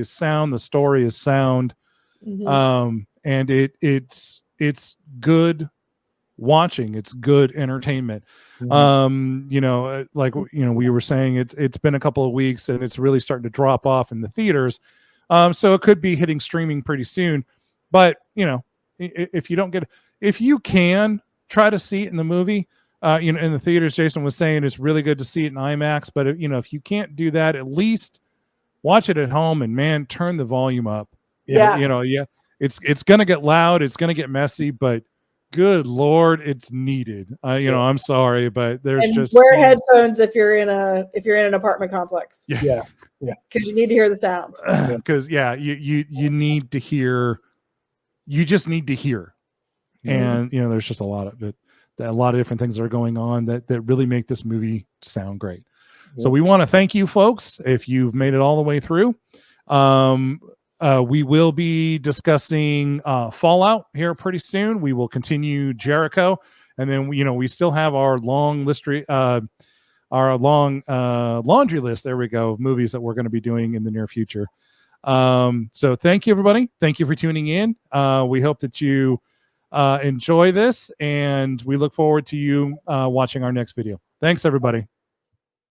sound, the story is sound. Mhm. And it's good watching, it's good entertainment. We were saying, it's been a couple of weeks and it's really starting to drop off in the theaters. So it could be hitting streaming pretty soon, but if you don't get, if you can try to see it in the movie, in the theaters, Jason was saying it's really good to see it in IMAX, but if you can't do that, at least watch it at home and, man, turn the volume up. Yeah. It's going to get loud, it's going to get messy, but good Lord, it's needed. I'm sorry, but there's And just wear headphones if you're in an apartment complex. Yeah. Because you need to hear the sound. because you need to hear, you just need to hear. And there's just a lot of different things that are going on that really make this movie sound great. So we want to thank you folks if you've made it all the way through. We will be discussing Fallout here pretty soon. We will continue Jericho, and then we still have our long laundry list. There we go, of movies that we're going to be doing in the near future. So thank you, everybody. Thank you for tuning in. We hope that you enjoy this, and we look forward to you watching our next video. Thanks, everybody.